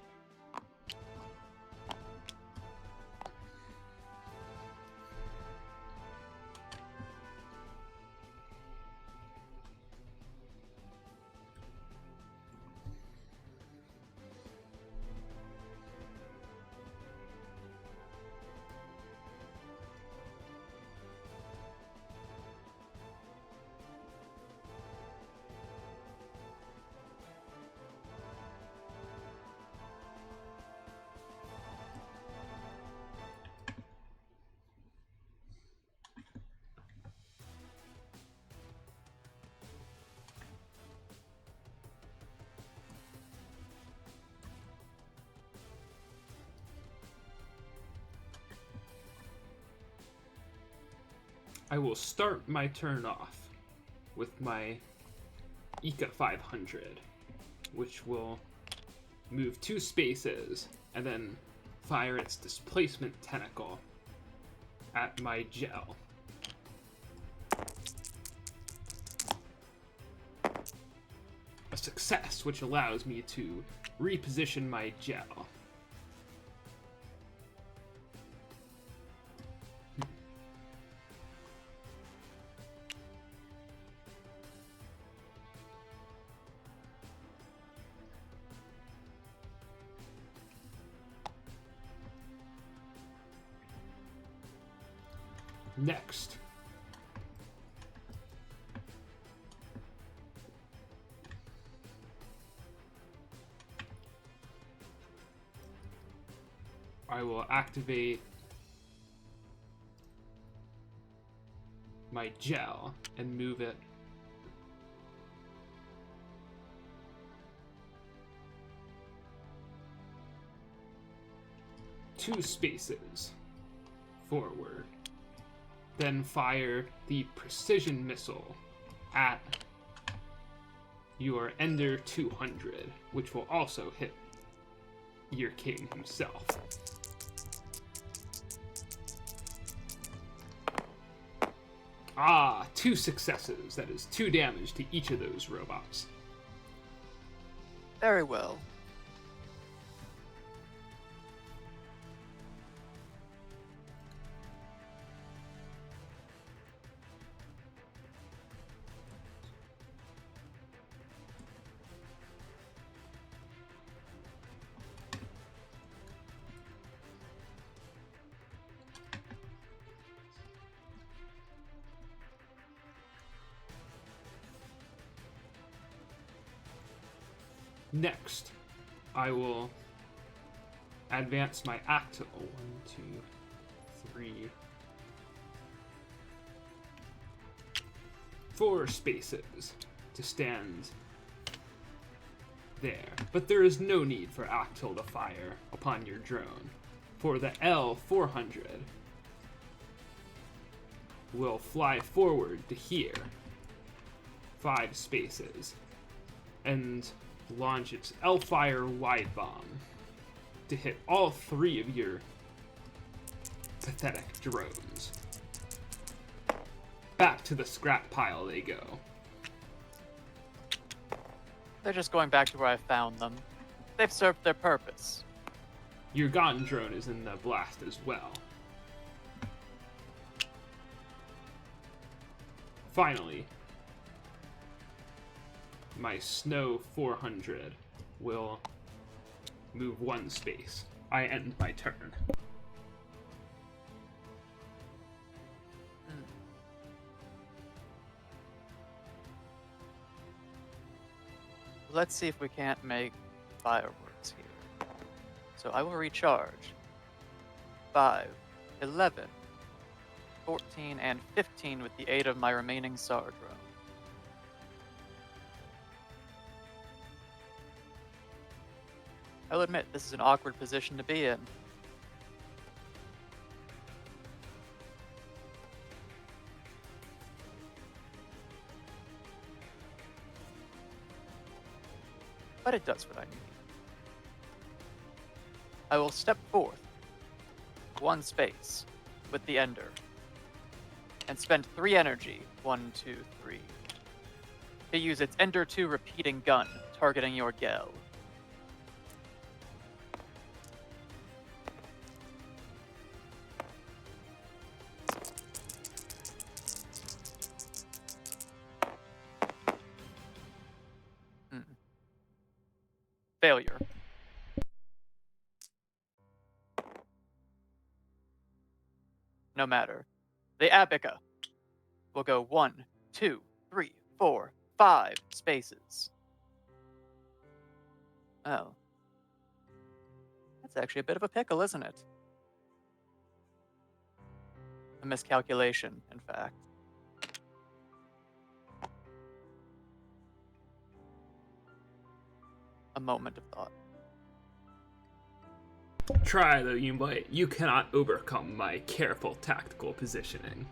I will start my turn off with my ICA 500, which will move 2 spaces and then fire its displacement tentacle at my Gel. A success, which allows me to reposition my Gel. Next, I will activate my Gel and move it 2 spaces forward. Then fire the precision missile at your Ender 200, which will also hit your king himself. Ah, 2 successes. That is 2 damage to each of those robots. Very well. Next, I will advance my act to 1, 2, 3, 4 spaces to stand there. But there is no need for Actil to fire upon your drone, for the L400 will fly forward to here, 5 spaces, and launch its L-Fire wide bomb to hit all 3 of your pathetic drones. Back to the scrap pile they go. They're just going back to where I found them. They've served their purpose. Your Gon drone is in the blast as well. Finally, my Snow 400 will move 1 space. I end my turn. Let's see if we can't make fireworks here. So I will recharge 5, 11, 14, and 15 with the aid of my remaining SAR drone. I'll admit, this is an awkward position to be in. But it does what I need. I will step forth 1 space with the Ender and spend 3 energy, 1, 2, 3, to use its Ender 2 repeating gun, targeting your Gel. Failure. No matter. The Apica will go 1, 2, 3, 4, 5 spaces. Oh. That's actually a bit of a pickle, isn't it? A miscalculation, in fact. A moment of thought. Try though you might, you cannot overcome my careful tactical positioning.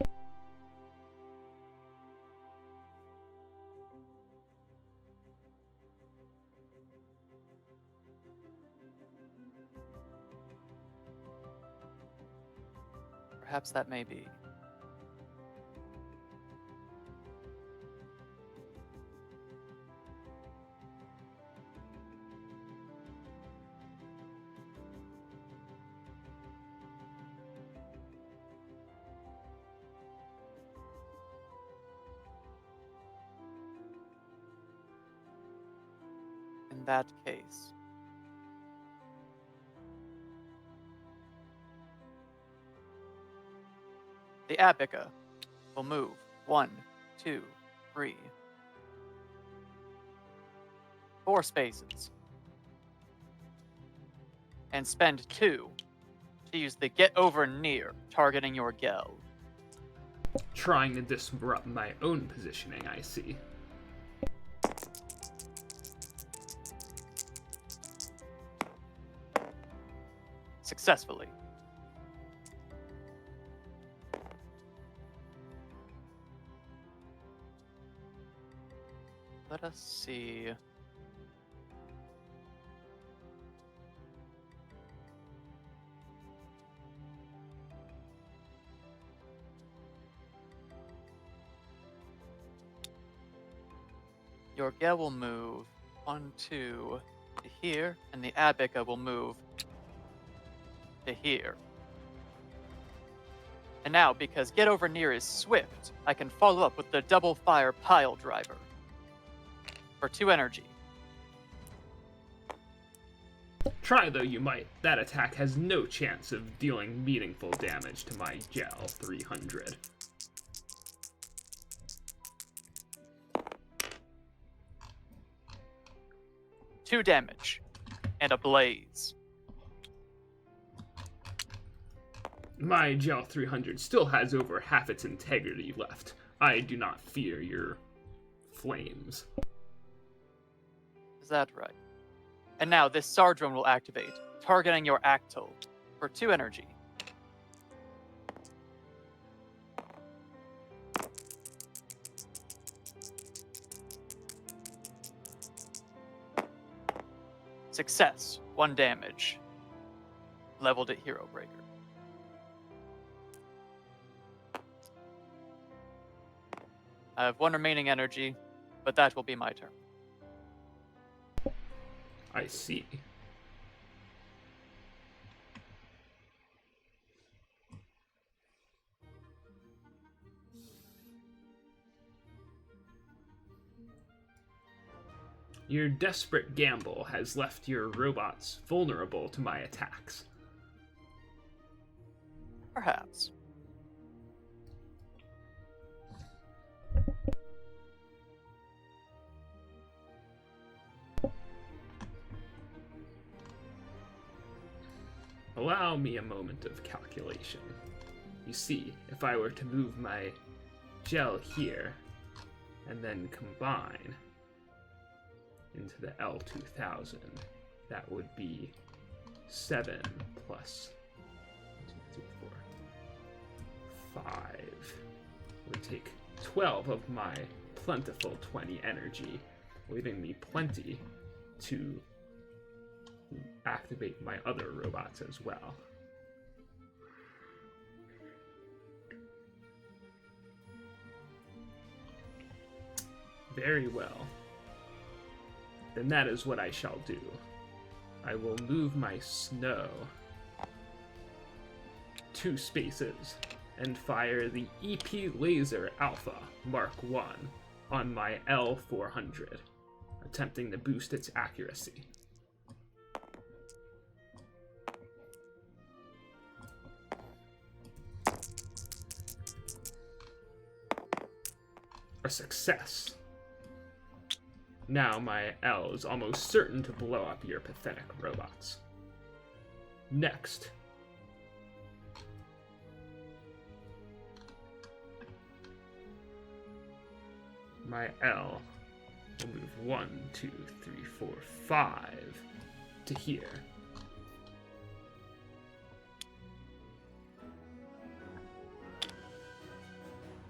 Perhaps that may be. In that case, the Apica will move 1, 2, 3, 4 spaces and spend 2 to use the Get Over Near, targeting your Gel. Trying to disrupt my own positioning, I see. Successfully. Let us see. Your Gale will move 1, 2 to here, and the Abaca will move to here. And now, because Get Over Near is swift, I can follow up with the Double Fire Pile Driver for 2 energy. Try though you might, that attack has no chance of dealing meaningful damage to my Gel 300. Two damage and a blaze. My Gel 300 still has over half its integrity left. I do not fear your flames. Is that right? And now this Sardrone will activate, targeting your Actol for 2 energy. Success, 1 damage. Leveled at Hero Breaker. I have 1 remaining energy, but that will be my turn. I see. Your desperate gamble has left your robots vulnerable to my attacks. Perhaps. Allow me a moment of calculation. You see, if I were to move my gel here, and then combine into the L2000, that would be 7 plus 2, 3, 4, 5. Would take 12 of my plentiful 20 energy, leaving me plenty to activate my other robots as well. Very well. Then that is what I shall do. I will move my snow 2 spaces and fire the EP Laser Alpha Mark 1 on my L400, attempting to boost its accuracy. A success. Now my L is almost certain to blow up your pathetic robots. Next. My L will move 1, 2, 3, 4, 5 to here.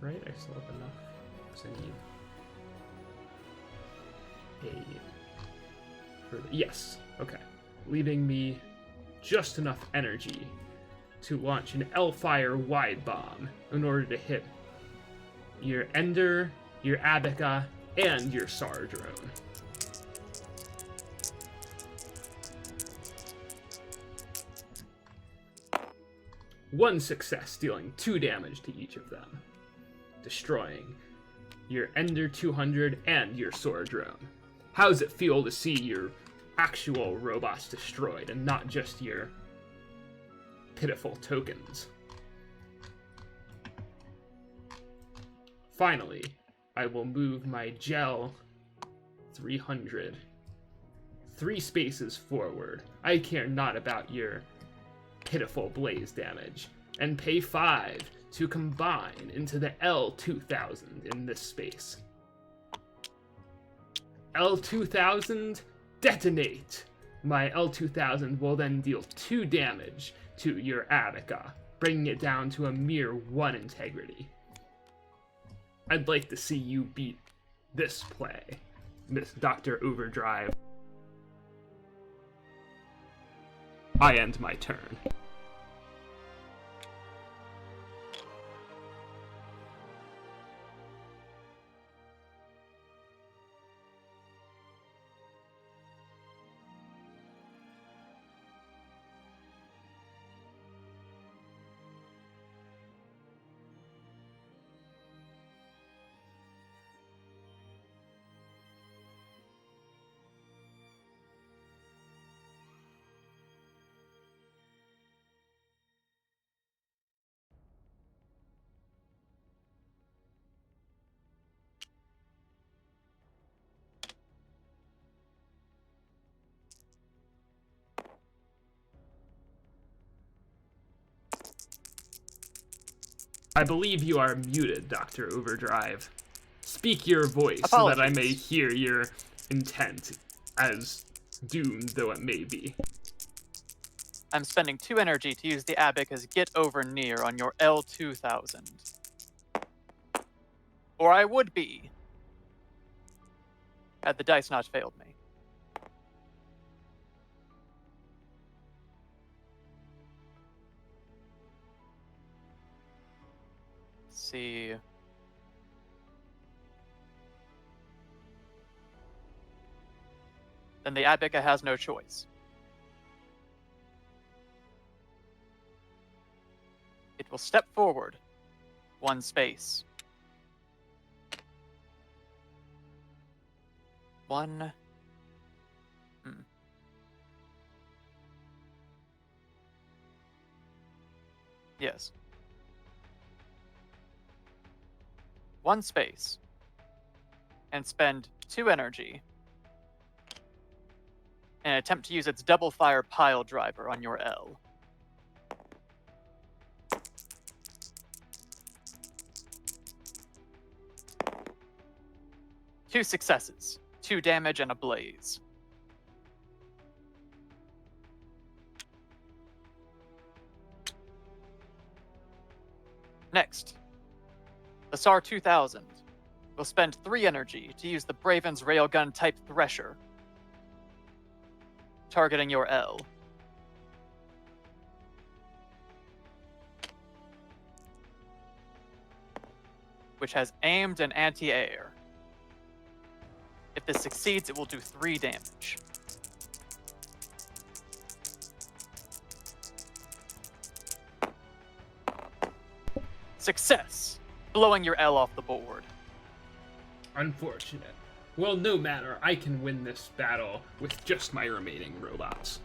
Right? I still have enough. So I need yes, okay. Leaving me just enough energy to launch an L-Fire wide bomb in order to hit your Ender, your Abaca, and your Sardrone. One success, dealing 2 damage to each of them, destroying your Ender 200 and your Sardrone. How does it feel to see your actual robots destroyed and not just your pitiful tokens? Finally, I will move my Gel 300 3 spaces forward. I care not about your pitiful blaze damage, and pay 5 to combine into the L2000 in this space. L2000, detonate! My L2000 will then deal 2 damage to your Abaca, bringing it down to a mere 1 integrity. I'd like to see you beat this play. Miss Dr. Overdrive. I end my turn. I believe you are muted, Dr. Overdrive. Speak your voice so that I may hear your intent, as doomed though it may be. I'm spending 2 energy to use the Abacus Get Over Near on your L2000. Or I would be, had the dice not failed me. Let's see. Then the Abaca has no choice. It will step forward 1 space. 1. Yes. 1 space. And spend 2 energy. And attempt to use its double fire pile driver on your L. Two successes, 2 damage and a blaze. Next, the SAR 2000 will spend 3 energy to use the Braven's Railgun type Thresher, targeting your L. Which has aimed and anti-air. If this succeeds, it will do 3 damage. Success! Blowing your L off the board. Unfortunate. Well, no matter. I can win this battle with just my remaining robots.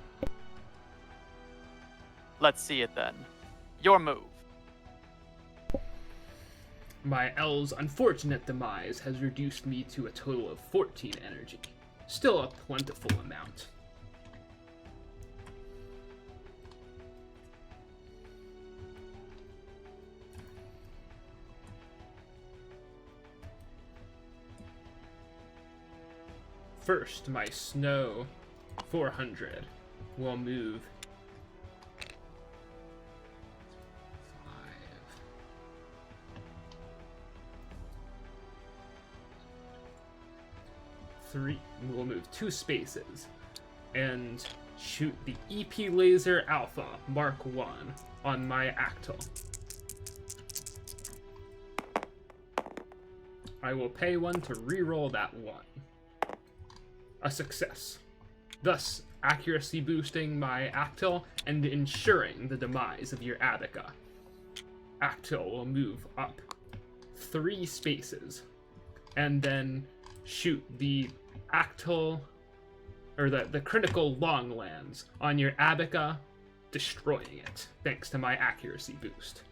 Let's see it then. Your move. My L's unfortunate demise has reduced me to a total of 14 energy. Still a plentiful amount. First, my Snow 400 will move 3. We'll move 2 spaces and shoot the EP Laser Alpha Mark 1 on my Actal. I will pay 1 to reroll that 1. A success. Thus, accuracy boosting my Actal and ensuring the demise of your Abaca. Actal will move up 3 spaces and then shoot the Actal, or the critical long lands on your Abaca, destroying it, thanks to my accuracy boost.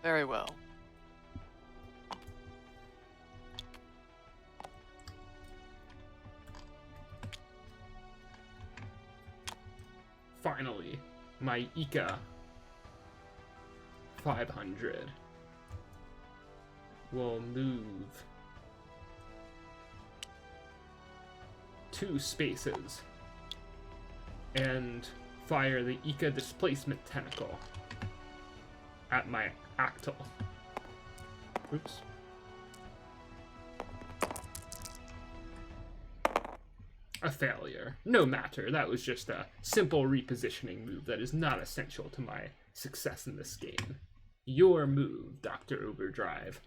Very well. Finally, my Ika 500 will move 2 spaces and fire the Ika Displacement Tentacle at my Actal. Oops. A failure. No matter. That was just a simple repositioning move that is not essential to my success in this game. Your move, Dr. Overdrive.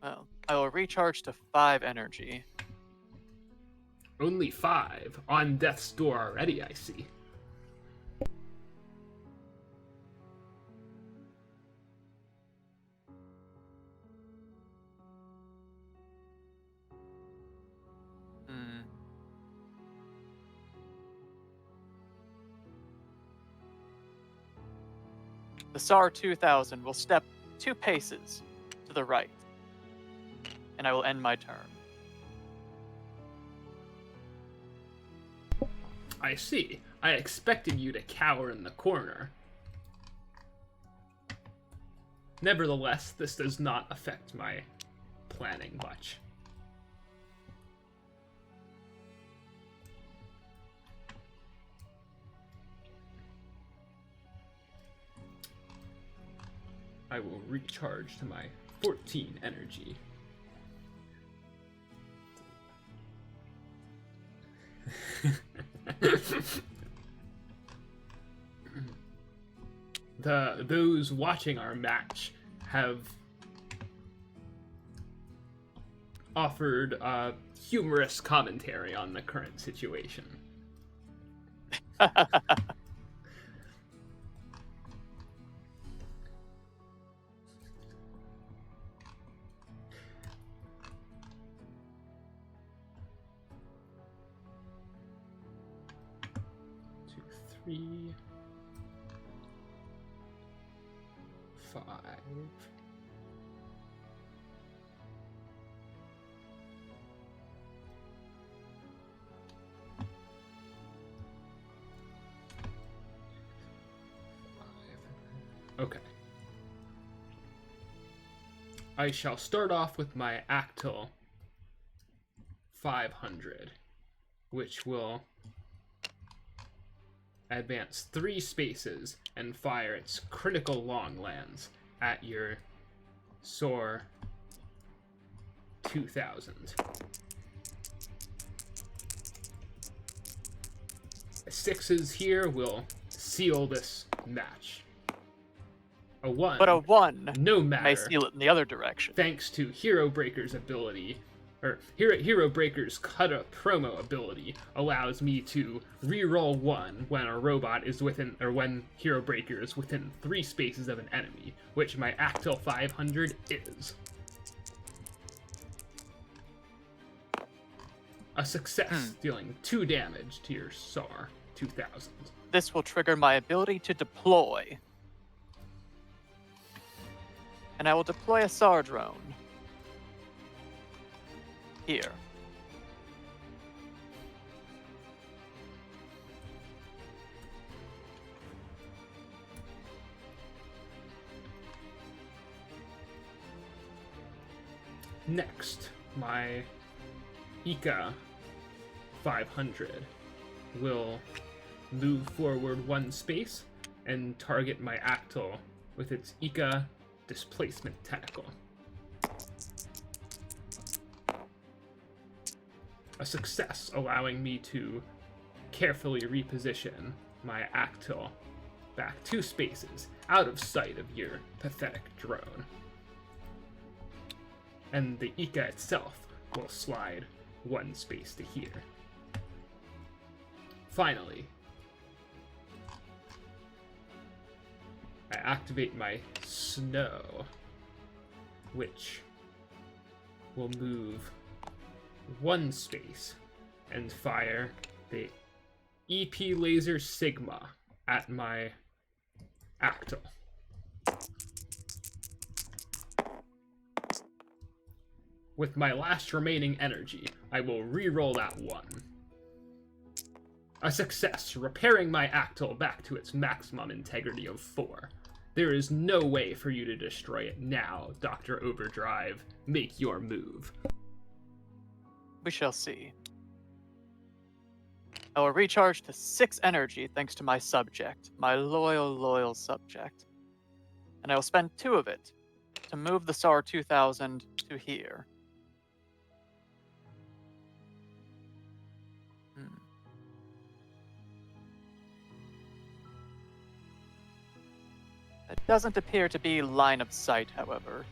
Well, I will recharge to 5 energy. Only 5. On death's door already, I see. The SAR 2000 will step 2 paces to the right, and I will end my turn. I see. I expected you to cower in the corner. Nevertheless, this does not affect my planning much. I will recharge to my 14 energy. Those watching our match have offered humorous commentary on the current situation. Three, 5. Okay. I shall start off with my Actil 500, which will advance 3 spaces and fire its critical long lance at your SOAR 2000. Sixes here will seal this match. A 1. But a 1 no matter, may seal it in the other direction. Thanks to Hero Breaker's ability, or Hero Breaker's cut a promo ability allows me to reroll 1 when a robot is within, or when Hero Breaker is within 3 spaces of an enemy, which my Actil 500 is. A success, dealing 2 damage to your SAR 2000. This will trigger my ability to deploy. And I will deploy a SAR drone. Here. Next, my Ika 500 will move forward 1 space and target my Actil with its Ika displacement tentacle. A success, allowing me to carefully reposition my Actil back 2 spaces out of sight of your pathetic drone. And the Ika itself will slide 1 space to here. Finally, I activate my Snow, which will move 1 space and fire the EP Laser Sigma at my Actil. With my last remaining energy, I will re-roll that 1. A success, repairing my Actil back to its maximum integrity of 4. There is no way for you to destroy it now, Dr. Overdrive. Make your move. We shall see. I will recharge to 6 energy thanks to my subject, my loyal subject. And I will spend 2 of it to move the SAR 2000 to here. It doesn't appear to be line of sight, however.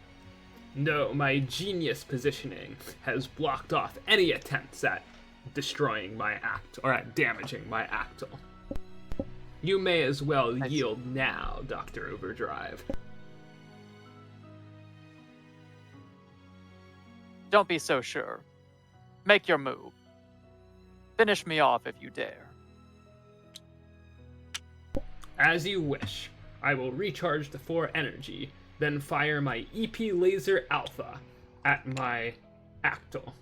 No, my genius positioning has blocked off any attempts at destroying my act or at damaging my actal. You may as well yield now, Dr. Overdrive. Don't be so sure. Make your move. Finish me off if you dare. As you wish. I will recharge the 4 energy, then fire my EP Laser Alpha at my actal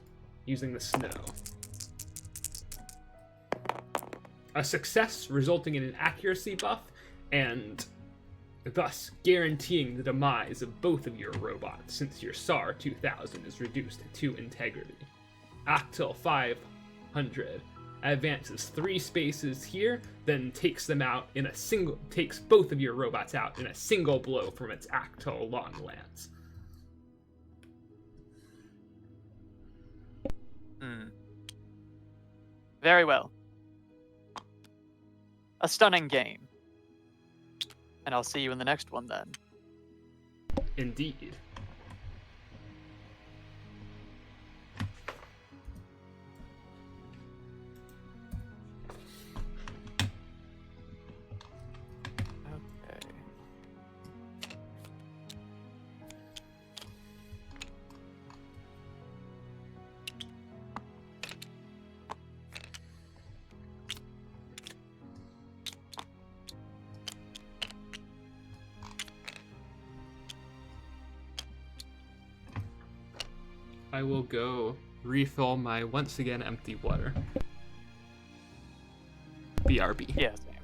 using the snow. A success resulting in an accuracy buff, and thus guaranteeing the demise of both of your robots since your SAR 2000 is reduced to integrity. Actal 500 advances 3 spaces here, then takes both of your robots out in a single blow from its Actal long lance. Very well. A stunning game. And I'll see you in the next one then. Indeed. Okay. I will go refill my once again empty water. BRB. Yeah, same.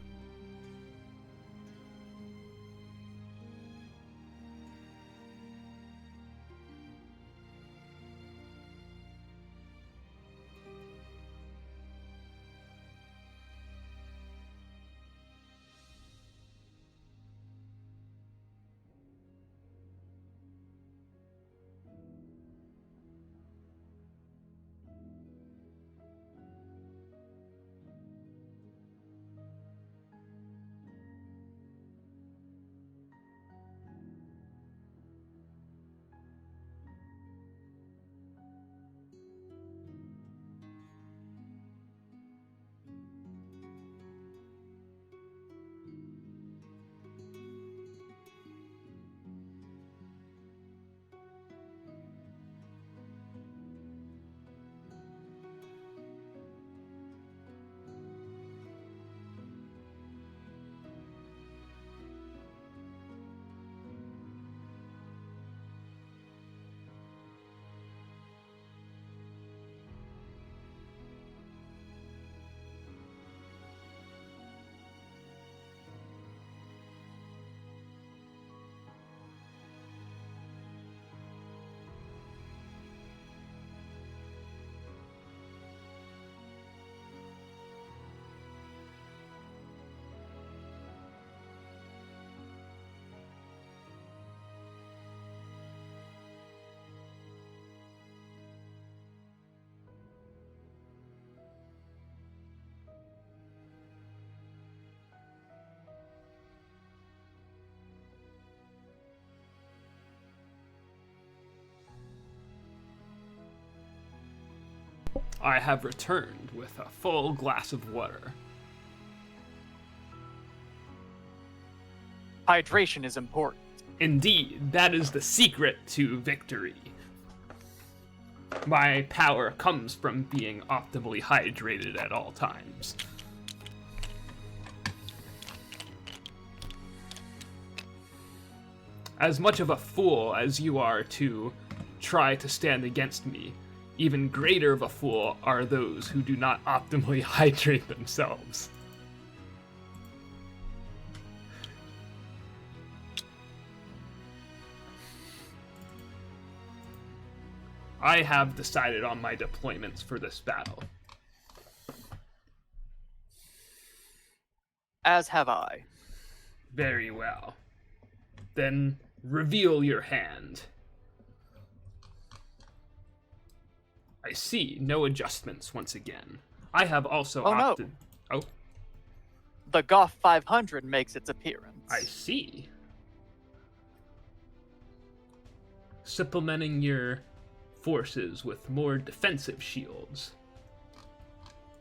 I have returned with a full glass of water. Hydration is important. Indeed, that is the secret to victory. My power comes from being optimally hydrated at all times. As much of a fool as you are to try to stand against me, even greater of a fool are those who do not optimally hydrate themselves. I have decided on my deployments for this battle. As have I. Very well. Then reveal your hand. I see, no adjustments once again. I have also opted... No. Oh? The Goff 500 makes its appearance. I see. supplementing your forces with more defensive shields,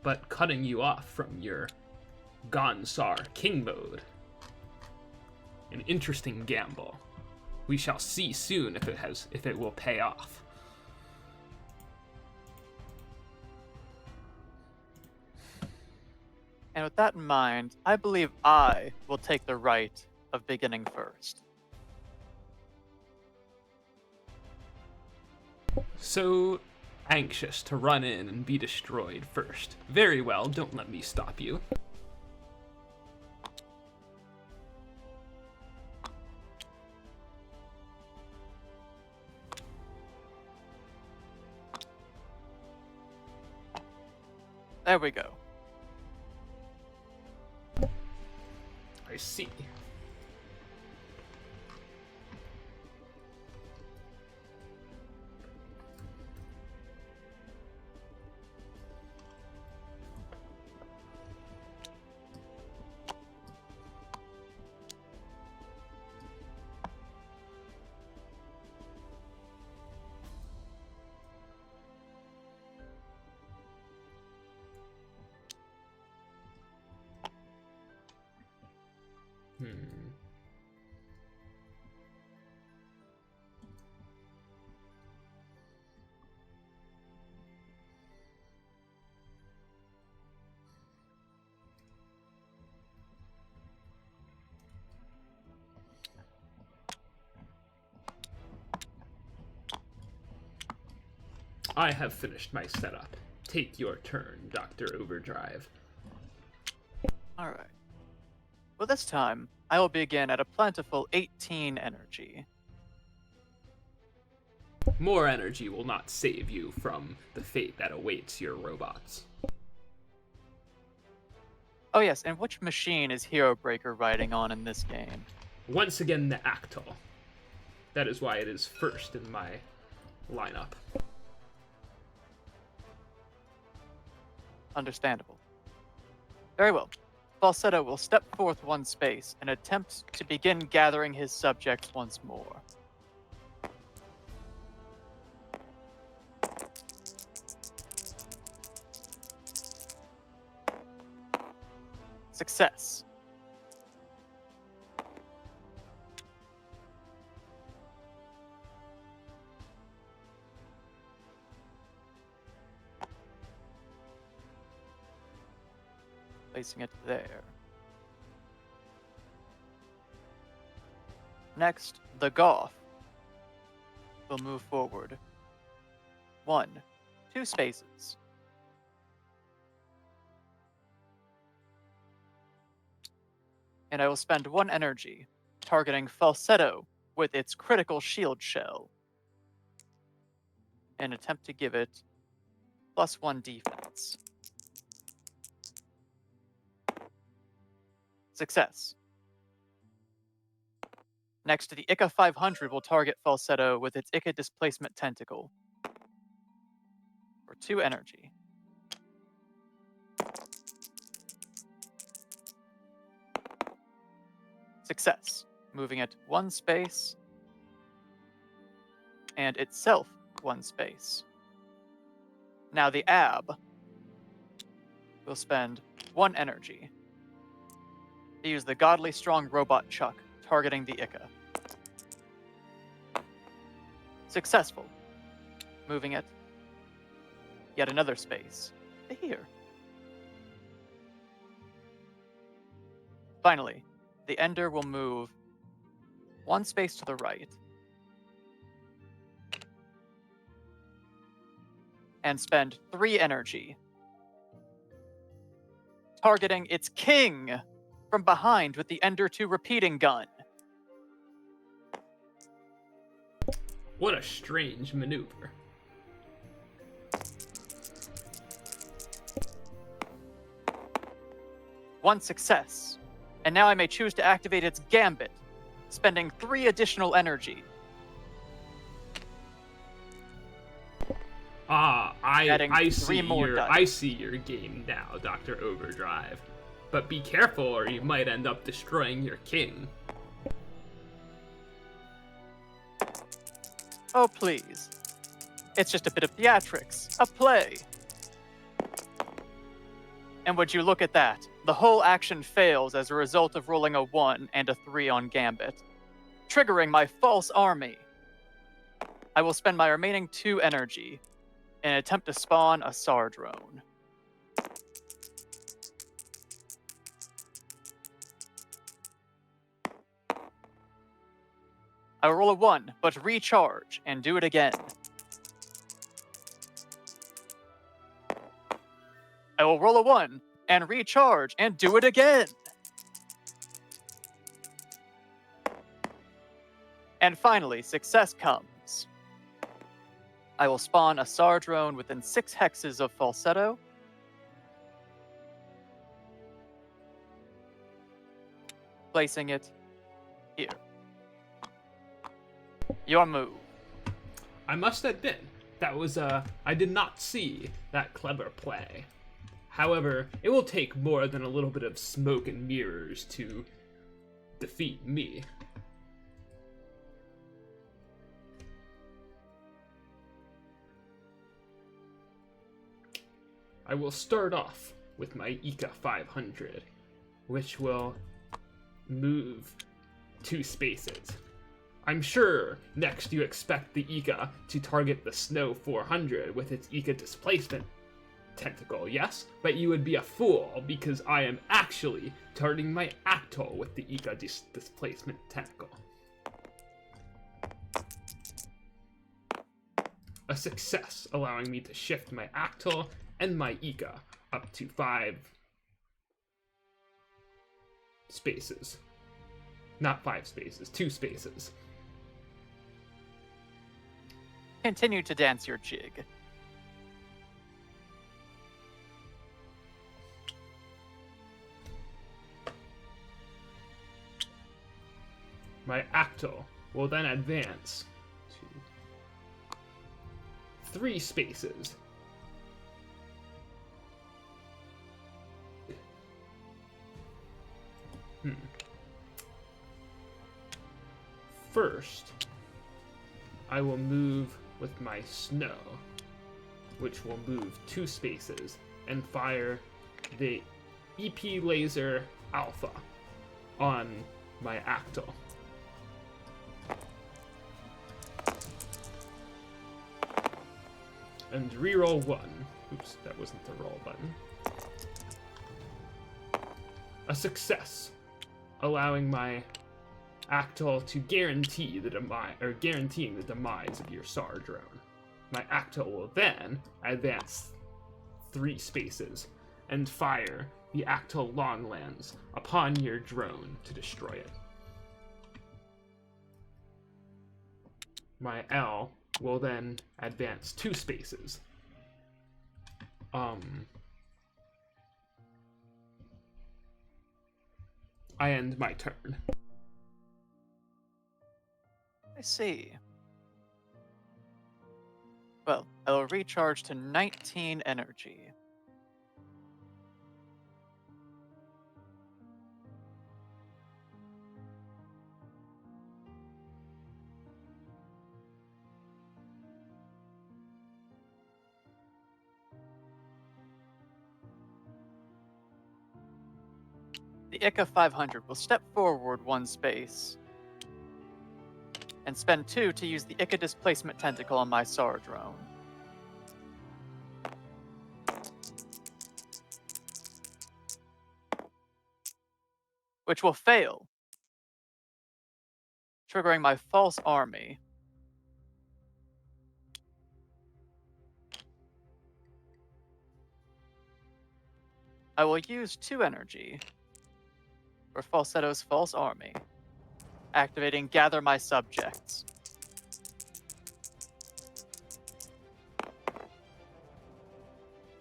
but cutting you off from your Gonsar King mode. An interesting gamble. We shall see soon if it will pay off. And with that in mind, I believe I will take the right of beginning first. So anxious to run in and be destroyed first. Very well, don't let me stop you. There we go. I see. I have finished my setup. Take your turn, Dr. Overdrive. Alright. Well, this time, I will begin at a plentiful 18 energy. More energy will not save you from the fate that awaits your robots. Oh yes, and which machine is Hero Breaker riding on in this game? Once again, the Actal. That is why it is first in my lineup. Understandable. Very well. Falsetto will step forth one space and attempt to begin gathering his subjects once more. Success. Placing it there. Next, the Goth will move forward. 2 spaces. And I will spend 1 energy targeting Falsetto with its critical shield shell and attempt to give it +1 defense. Success. Next, the Ica 500 will target Falsetto with its Ica Displacement Tentacle for 2 energy. Success. Moving it 1 space and itself 1 space. Now the Ab will spend 1 energy to use the Godly Strong Robot Chuck, targeting the Ica. Successful. Moving it yet another space to here. Finally, the Ender will move 1 space to the right and spend 3 energy targeting its king from behind with the Ender 2 repeating gun. What a strange maneuver. One success. And now I may choose to activate its Gambit, spending 3 additional energy. I see your game now, Dr. Overdrive. But be careful or you might end up destroying your king. Oh, please. It's just a bit of theatrics, a play. And would you look at that? The whole action fails as a result of rolling a 1 and a 3 on Gambit, triggering my false army. I will spend my remaining 2 energy in an attempt to spawn a SAR drone. I will roll a 1, but recharge and do it again. I will roll a 1 and recharge and do it again. And finally, success comes. I will spawn a SAR drone within 6 hexes of Falsetto. Placing it here. Your move. I must admit, that was I did not see that clever play. However, it will take more than a little bit of smoke and mirrors to defeat me. I will start off with my Ika 500, which will move 2 spaces. I'm sure next you expect the Ika to target the Snow 400 with its Ika displacement tentacle, yes? But you would be a fool because I am actually targeting my Actol with the Ika displacement tentacle. A success, allowing me to shift my Actol and my Ika up to 5 spaces. Not 5 spaces, 2 spaces. Continue to dance your jig. My Actol will then advance to 3 spaces. First, I will move with my Snow, which will move 2 spaces, and fire the EP Laser Alpha on my Actol. And reroll 1. Oops, that wasn't the roll button. A success, allowing my Actol to guarantee the guaranteeing the demise of your SAR drone. My Actol will then advance 3 spaces and fire the Actol Longlands upon your drone to destroy it. My L will then advance 2 spaces. I end my turn. I see. Well, I'll recharge to 19 energy. The Ika 500 will step forward 1 space and spend 2 to use the Ika displacement tentacle on my SAR drone. Which will fail, triggering my false army. I will use 2 energy for Falsetto's false army, activating Gather My Subjects.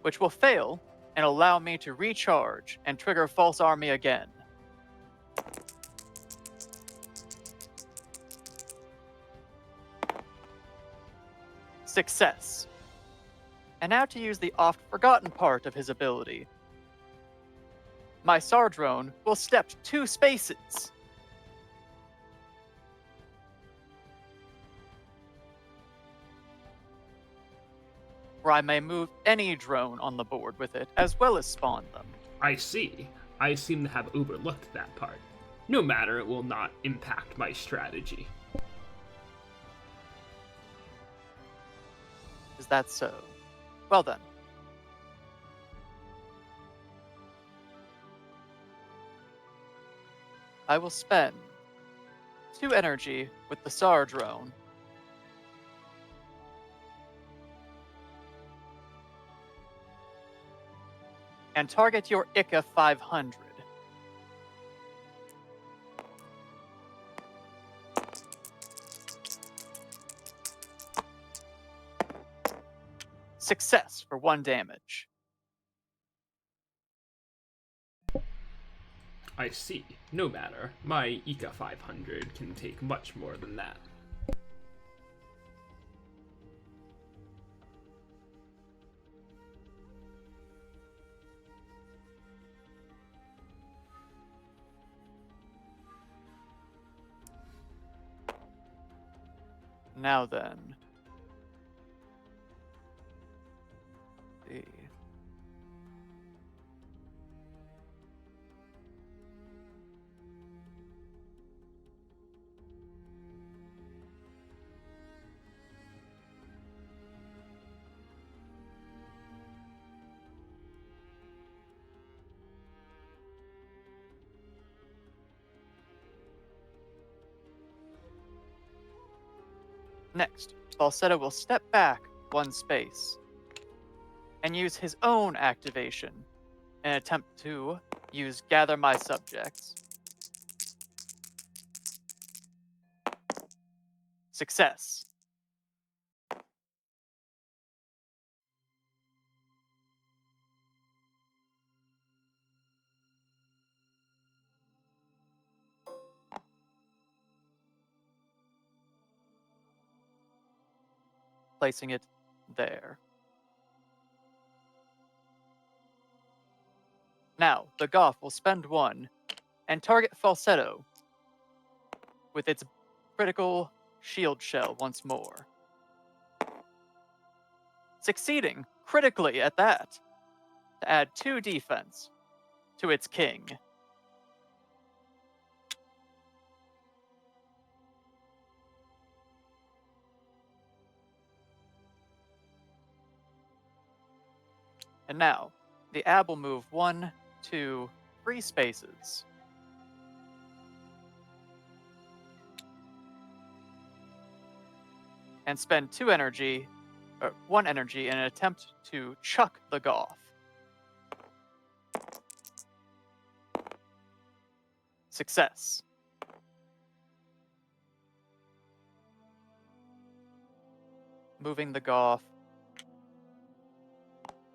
Which will fail and allow me to recharge and trigger false army again. Success. And now to use the oft-forgotten part of his ability. My SAR drone will step 2 spaces. where I may move any drone on the board with it, as well as spawn them. I see. I seem to have overlooked that part. No matter, it will not impact my strategy. Is that so? Well then. I will spend 2 energy with the SAR drone. And target your ICA 500. Success for 1 damage. I see. No matter. My Ika 500 can take much more than that. Now then. See. Next, Falsetto will step back 1 space and use his own activation in an attempt to use Gather My Subjects. Success. Placing it there. Now, the Goth will spend 1 and target Falsetto with its critical shield shell once more. Succeeding critically at that to add 2 defense to its king. And now, the Ab will move 1, 2, 3 spaces. And spend 1 energy in an attempt to chuck the Goth. Success. Moving the Goth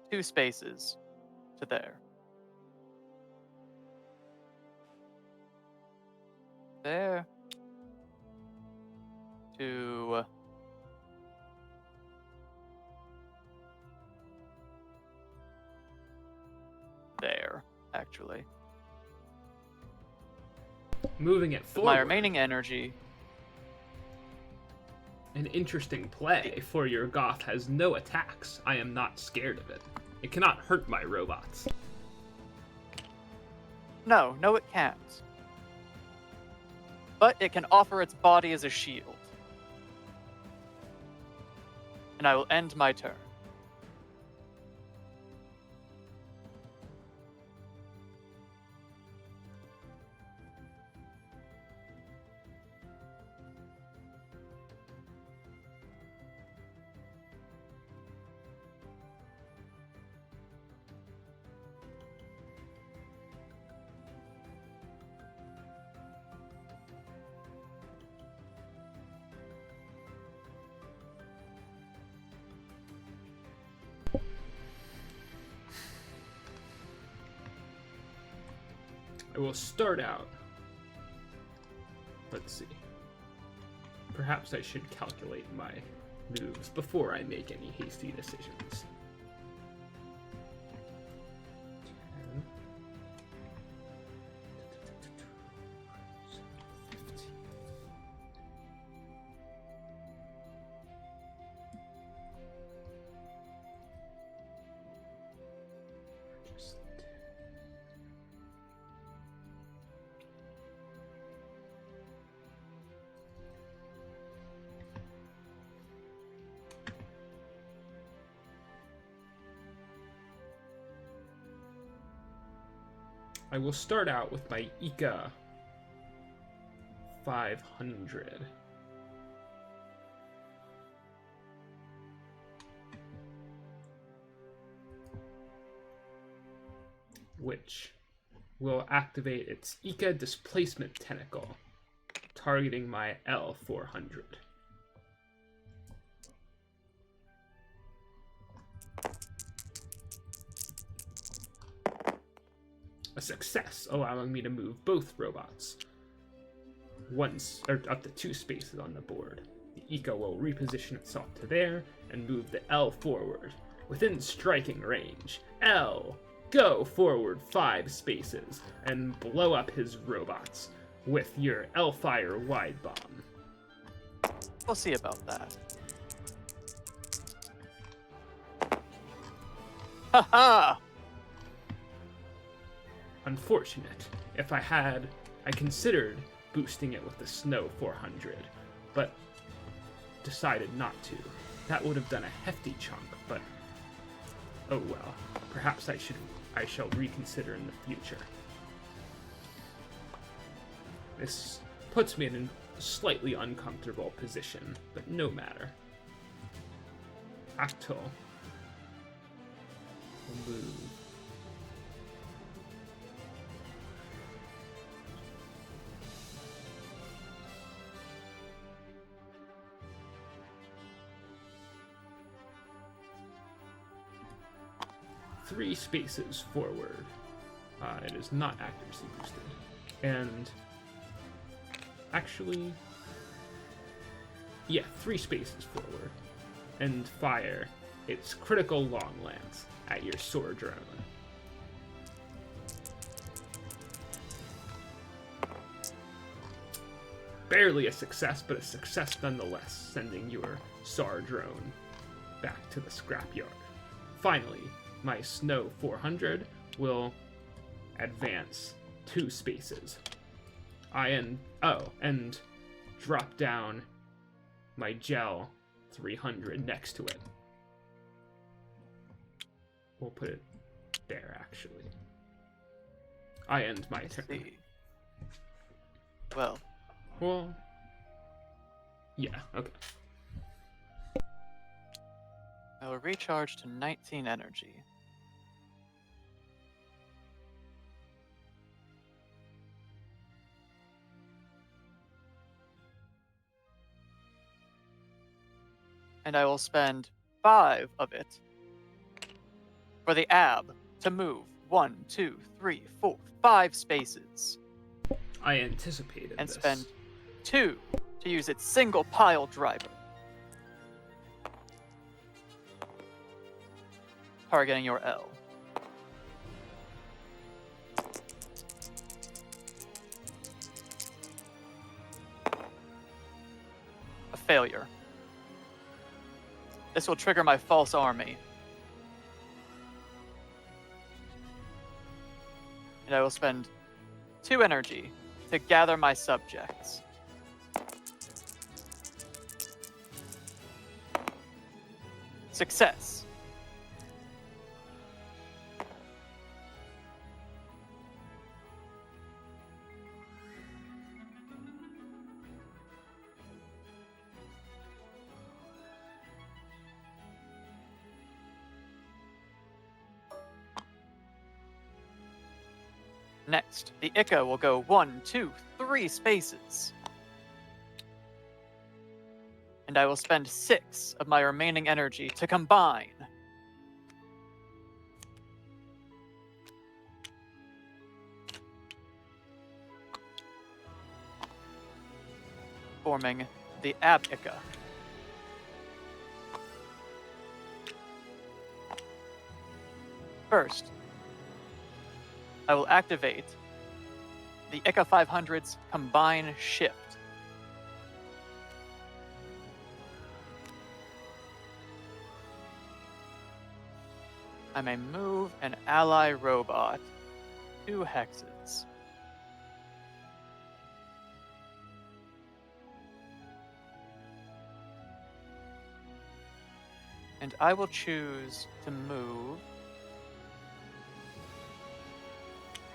2 spaces to there. There. To there, actually. Moving it With forward. my remaining energy. An interesting play, for your Goth has no attacks. I am not scared of it. It cannot hurt my robots. No, it can't. But it can offer its body as a shield. And I will end my turn. I will start out. Let's see. Perhaps I should calculate my moves before I make any hasty decisions. 10, 15. I will start out with my Ika 500. Which will activate its Ika displacement tentacle, targeting my L400. A success, allowing me to move both robots once, or up to 2 spaces on the board. The Ika will reposition itself to there and move the L forward. Within striking range, L, go forward 5 spaces and blow up his robots with your L-Fire wide bomb. We'll see about that. Haha! Unfortunate. If I considered boosting it with the Snow 400, but decided not to. That would have done a hefty chunk, but oh well. Perhaps I shall reconsider in the future. This puts me in a slightly uncomfortable position, but no matter. Actil will move. Three spaces forward. It is not accuracy boosted. And actually, yeah, 3 spaces forward. And fire its critical long lance at your sword drone. Barely a success, but a success nonetheless, sending your SAR drone back to the scrapyard. Finally, my Snow 400 will advance 2 spaces. And drop down my Gel 300 next to it. We'll put it there, actually. I end my turn. See. Well, yeah, okay. I will recharge to 19 energy. And I will spend 5 of it for the AB to move 1, 2, 3, 4, 5 spaces. I anticipated And this. spend 2 to use its single pile driver. Targeting your L. A failure. This will trigger my false army. And I will spend 2 energy to gather my subjects. Success. Next, the Ika will go 1, 2, 3 spaces. And I will spend 6 of my remaining energy to combine. Forming the Ab Ika. First, I will activate the Ika 500's Combine Shift. I may move an ally robot 2 hexes. And I will choose to move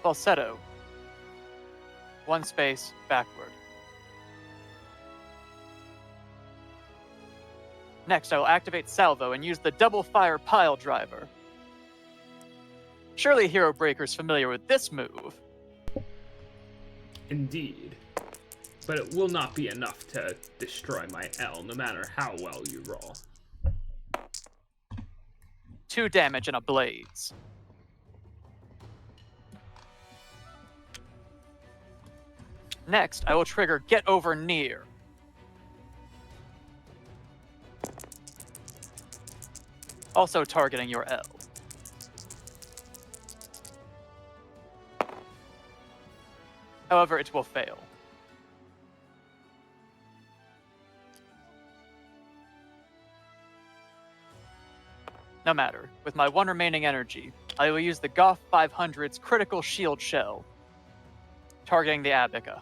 falsetto. 1 space backward. Next, I will activate Salvo and use the double fire pile driver. Surely Hero Breaker's familiar with this move. Indeed. But it will not be enough to destroy my L, no matter how well you roll. 2 damage and a blaze. Next, I will trigger Get Over Near. Also targeting your L. However, it will fail. No matter. With my 1 remaining energy, I will use the Goth 500's critical shield shell, targeting the Abika.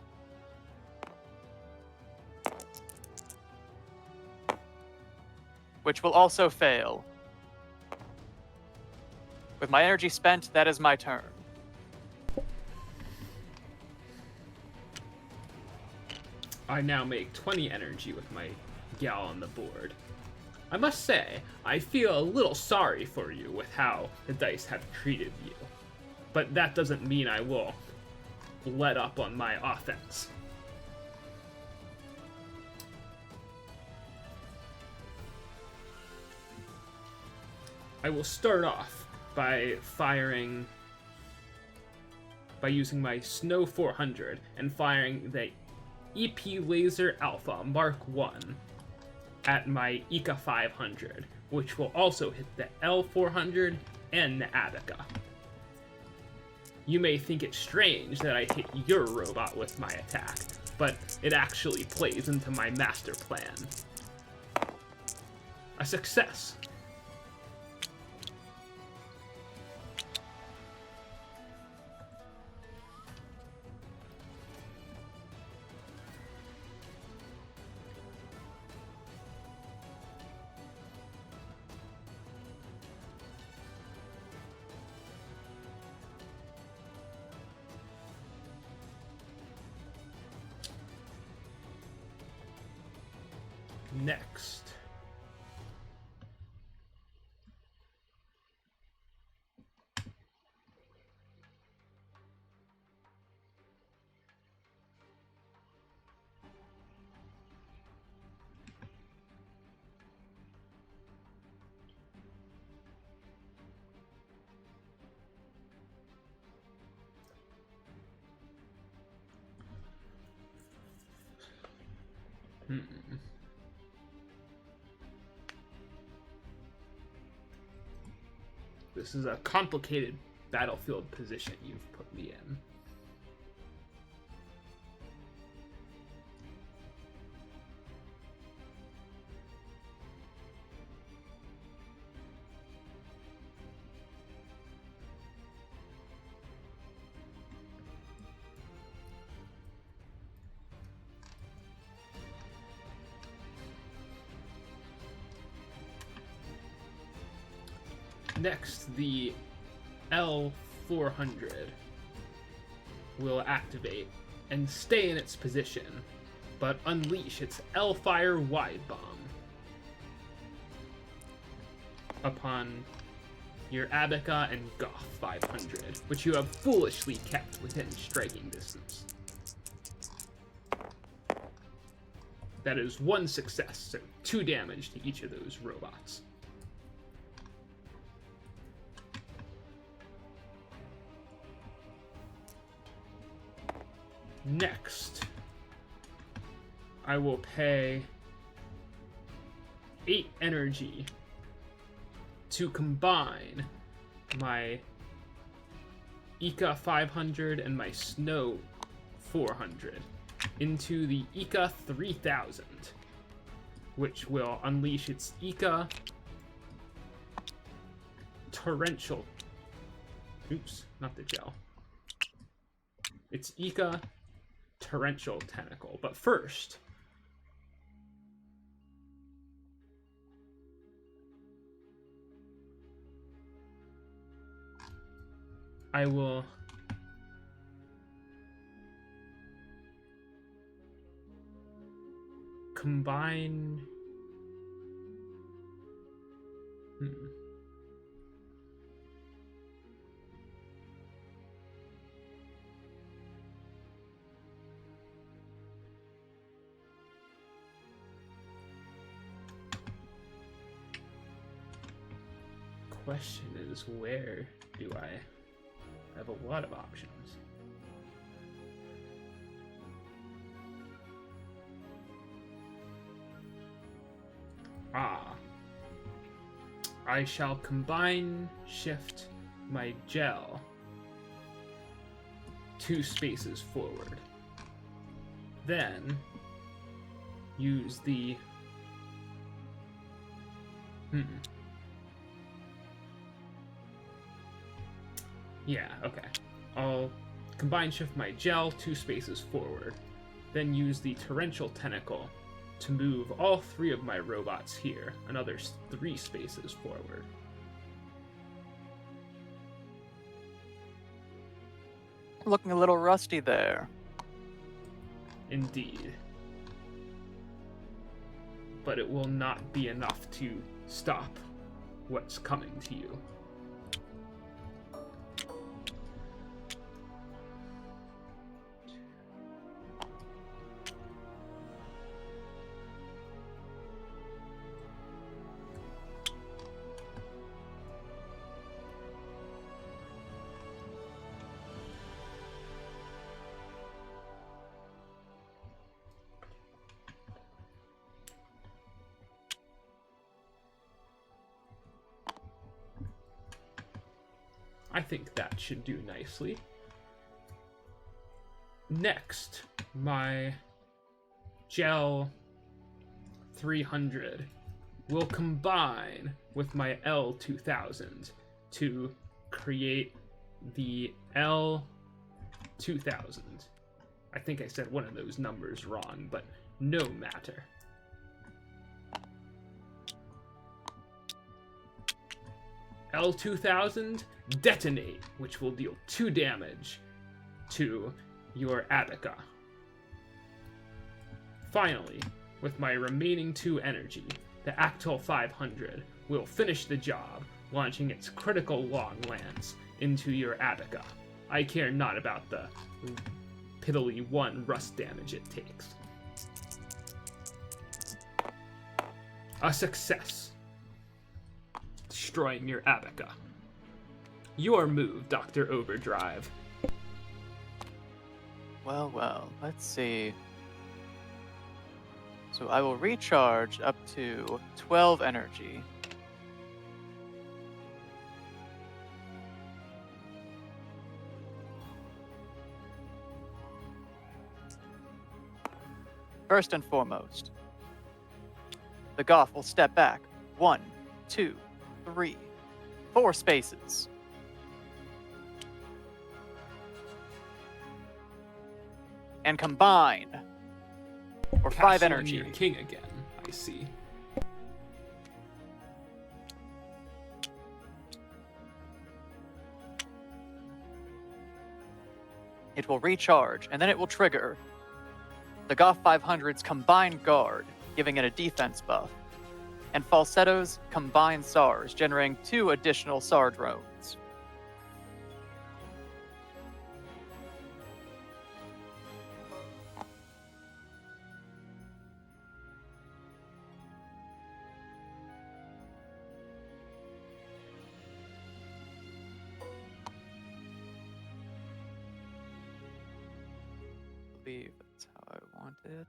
Which will also fail. With my energy spent, that is my turn. I now make 20 energy with my gal on the board. I must say, I feel a little sorry for you with how the dice have treated you. But that doesn't mean I will let up on my offense. I will start off by using my Snow 400 and firing the EP Laser Alpha Mark 1 at my Ika 500, which will also hit the L400 and the Abika. You may think it strange that I hit your robot with my attack, but it actually plays into my master plan. A success. Next, this is a complicated battlefield position you've put me in. Next, the L400 will activate and stay in its position, but unleash its L-Fire Wide Bomb upon your Abika and Goth 500, which you have foolishly kept within striking distance. That is 1 success, so 2 damage to each of those robots. Next, I will pay 8 energy to combine my Ika 500 and my Snow 400 into the Ika 3000, which will unleash its Ika Torrential. Oops, not the gel. It's Ika Torrential Tentacle. But first, I will combine... Question is, where do I have a lot of options? I shall combine shift my gel 2 spaces forward. Then use the Yeah, okay. I'll combine shift my gel 2 spaces forward, then use the torrential tentacle to move all 3 of my robots here, another 3 spaces forward. Looking a little rusty there. Indeed. But it will not be enough to stop what's coming to you. I think that should do nicely. Next, my gel 300 will combine with my L2000 to create the L2000. I think I said one of those numbers wrong, but no matter. L2000, detonate, which will deal 2 damage to your Attica. Finally, with my remaining 2 energy, the Actol 500 will finish the job, launching its critical long lance into your Attica. I care not about the piddly 1 rust damage it takes. A success. Destroying your Attica. Your move, Dr. Overdrive. Well, let's see. So I will recharge up to 12 energy. First and foremost, the Goth will step back 1, 2, 3, 4 spaces. And combine for 5 energy. Your king again, I see. It will recharge, and then it will trigger the Goth 500's combined guard, giving it a defense buff, and Falsetto's combined SARs, generating 2 additional SAR drones. I believe that's how I want it.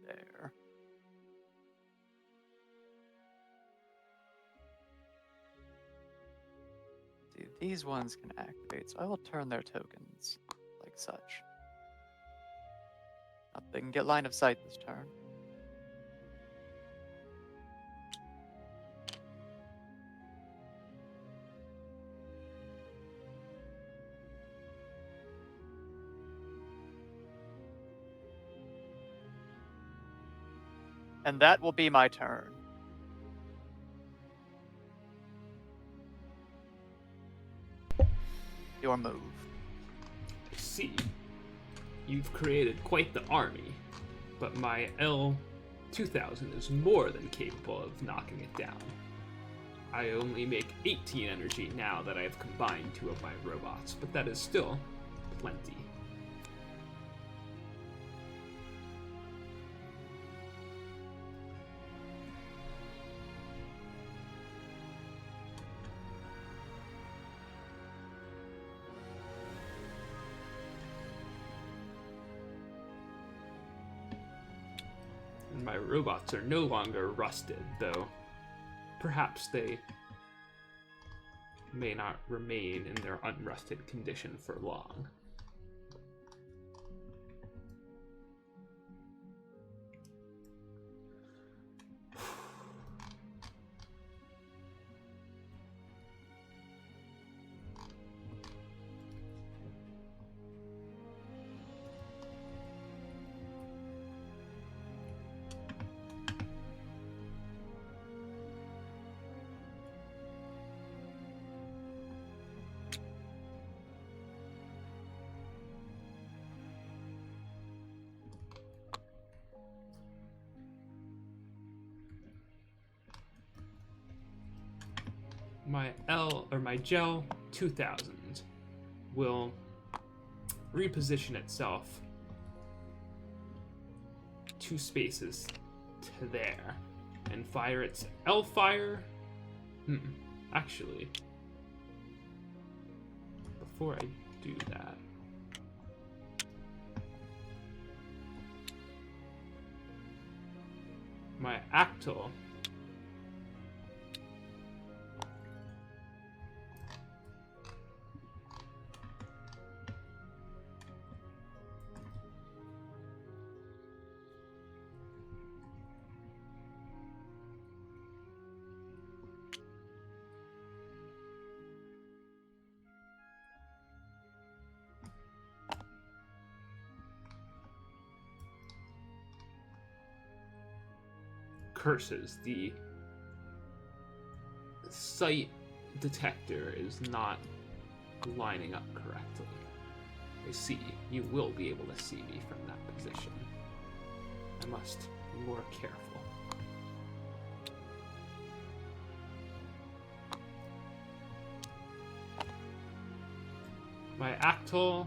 There. See, these ones can activate, so I will turn their tokens like such. They can get line of sight this turn. And that will be my turn. Your move. See, you've created quite the army, but my L2000 is more than capable of knocking it down. I only make 18 energy now that I've combined 2 of my robots, but that is still plenty. And my robots are no longer rusted, though perhaps they may not remain in their unrusted condition for long. My Gel 2000 will reposition itself 2 spaces to there and fire its L-Fire. Actually, before I do that, my Actal curses. The sight detector is not lining up correctly. I see. You will be able to see me from that position. I must be more careful. My Actal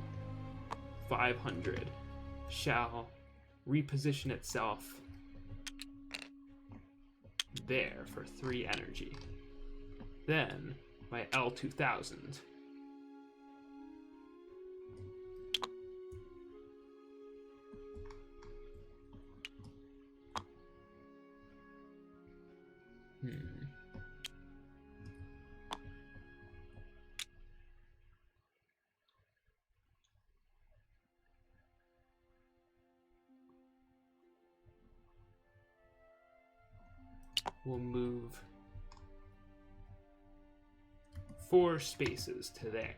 500 shall reposition itself there for 3 energy. Then my L2000 will move 4 spaces to there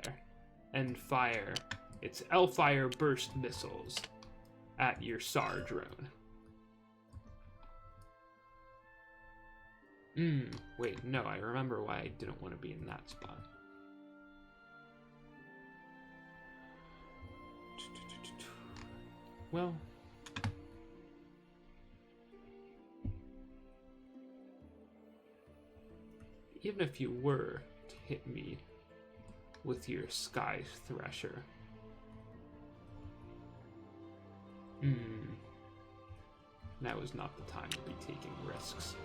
and fire its L-Fire burst missiles at your SAR drone. Wait, no, I remember why I didn't want to be in that spot. Well, even if you were to hit me with your Sky Thresher, now is not the time to be taking risks.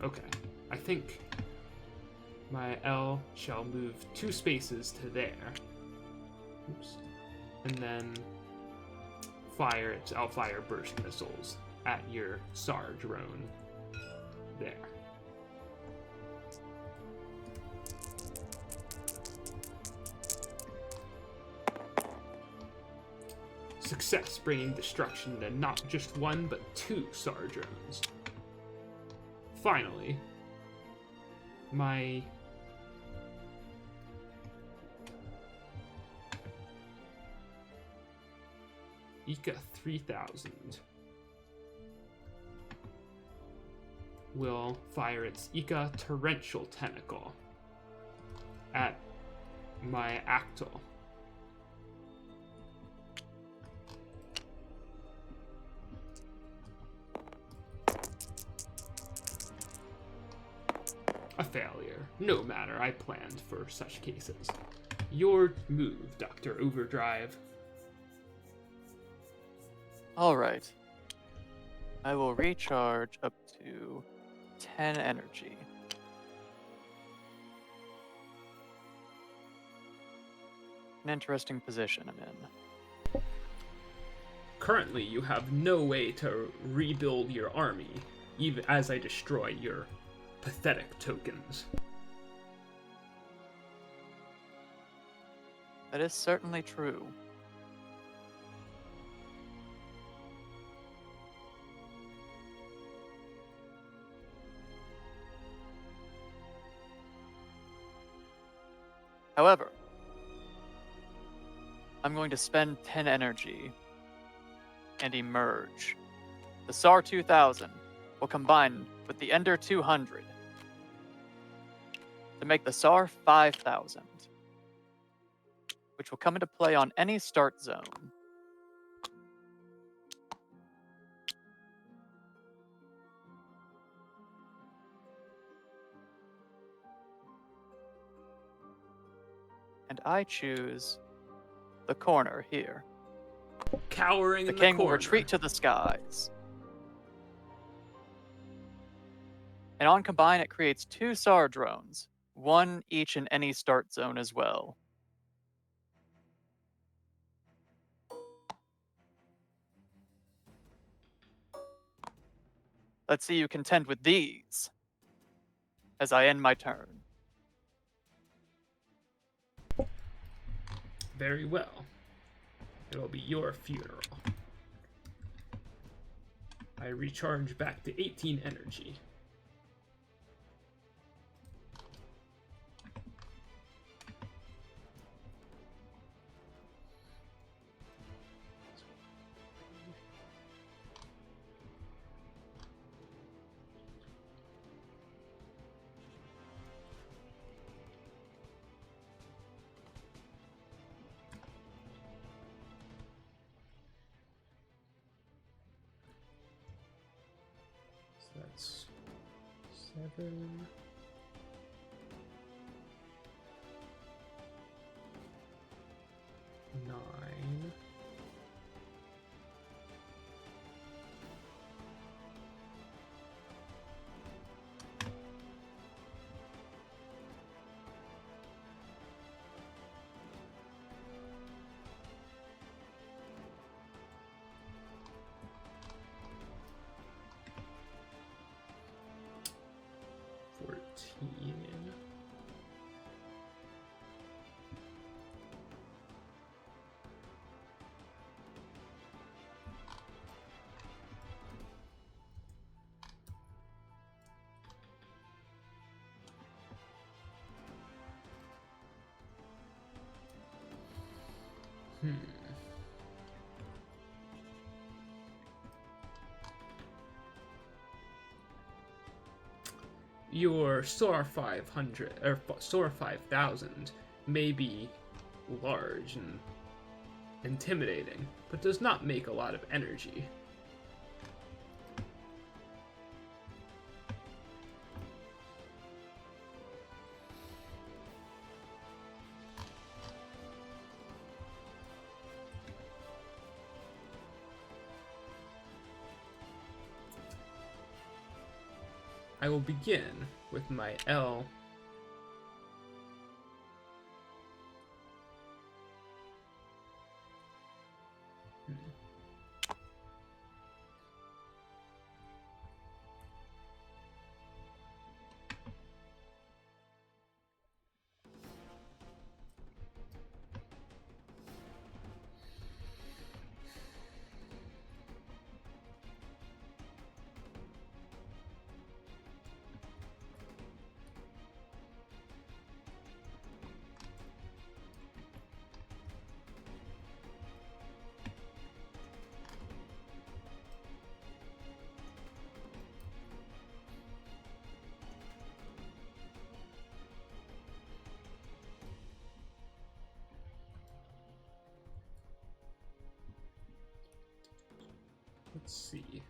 Okay, I think my L shall move 2 spaces to there. Oops. And then fire its L-Fire burst missiles at your SAR drone there. Success, bringing destruction to not just 1 but 2 SAR drones. Finally, my Ika 3000 will fire its Ika torrential tentacle at my Actal. A failure. No matter, I planned for such cases. Your move, Dr. Overdrive. Alright. I will recharge up to 10 energy. An interesting position I'm in. Currently, you have no way to rebuild your army, even as I destroy your pathetic tokens. That is certainly true. However, I'm going to spend 10 energy and emerge. The SAR 2000 will combine with the Ender 200 to make the SAR 5000, which will come into play on any start zone. And I choose the corner here. Cowering The in the king will corner. retreat to the skies. And on combine, it creates 2 SAR drones, one each in any start zone as well. Let's see you contend with these as I end my turn. Very well. It'll be your funeral. I recharge back to 18 energy. So that's 7. Nine. Your SOAR 500 or SOAR 5000 may be large and intimidating, but does not make a lot of energy. I will begin with my L. let's see.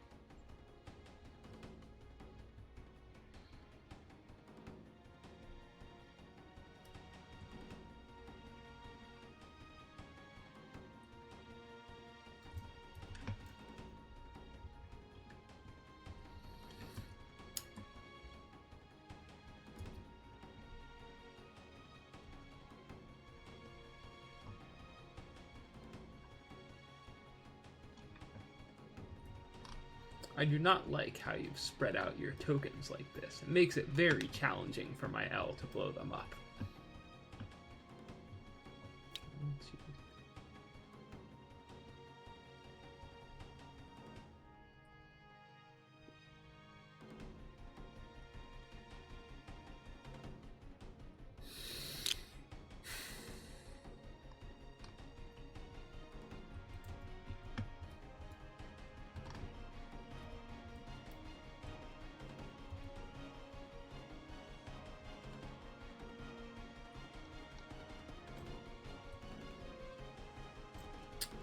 I do not like how you've spread out your tokens like this. It makes it very challenging for my L to blow them up.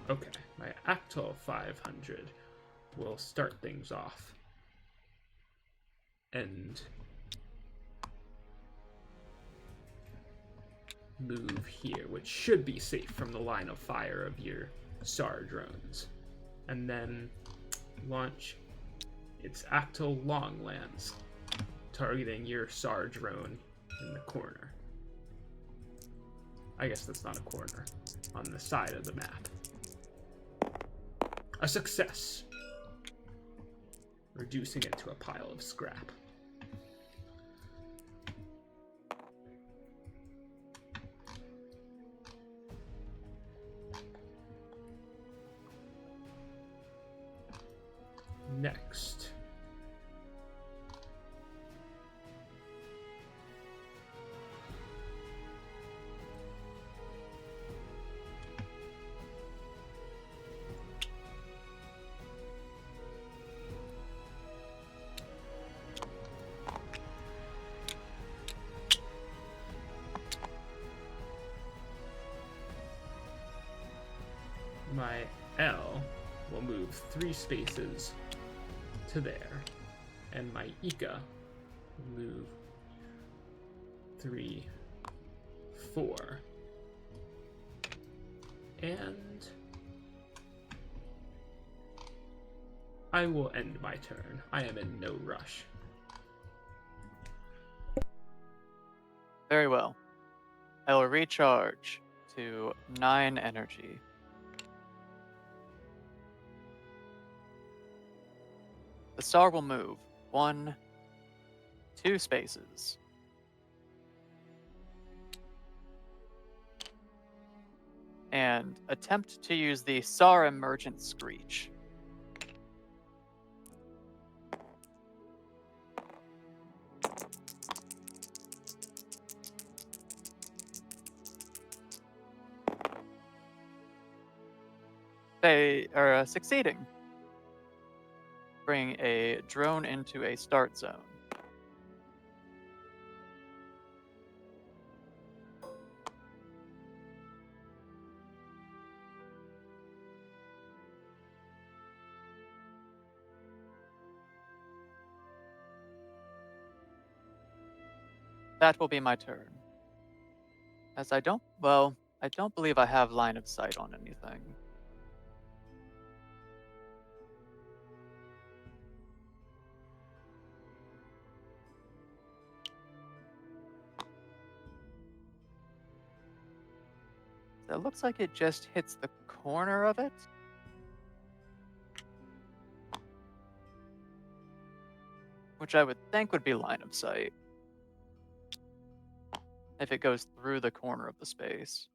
Okay, my Actol 500 will start things off. And move here, which should be safe from the line of fire of your SAR drones. And then launch its Actol Longlands, targeting your SAR drone in the corner. I guess that's not a corner, on the side of the map. A success. Reducing it to a pile of scrap. Next. My L will move 3 spaces to there, and my Ika will move 3, 4, and I will end my turn. I am in no rush. Very well. I will recharge to 9 energy. The star will move 1, 2 spaces. And attempt to use the SAR Emergent Screech. They are succeeding. Bring a drone into a start zone. That will be my turn. As I don't believe I have line of sight on anything. It looks like it just hits the corner of it. Which I would think would be line of sight. If it goes through the corner of the space.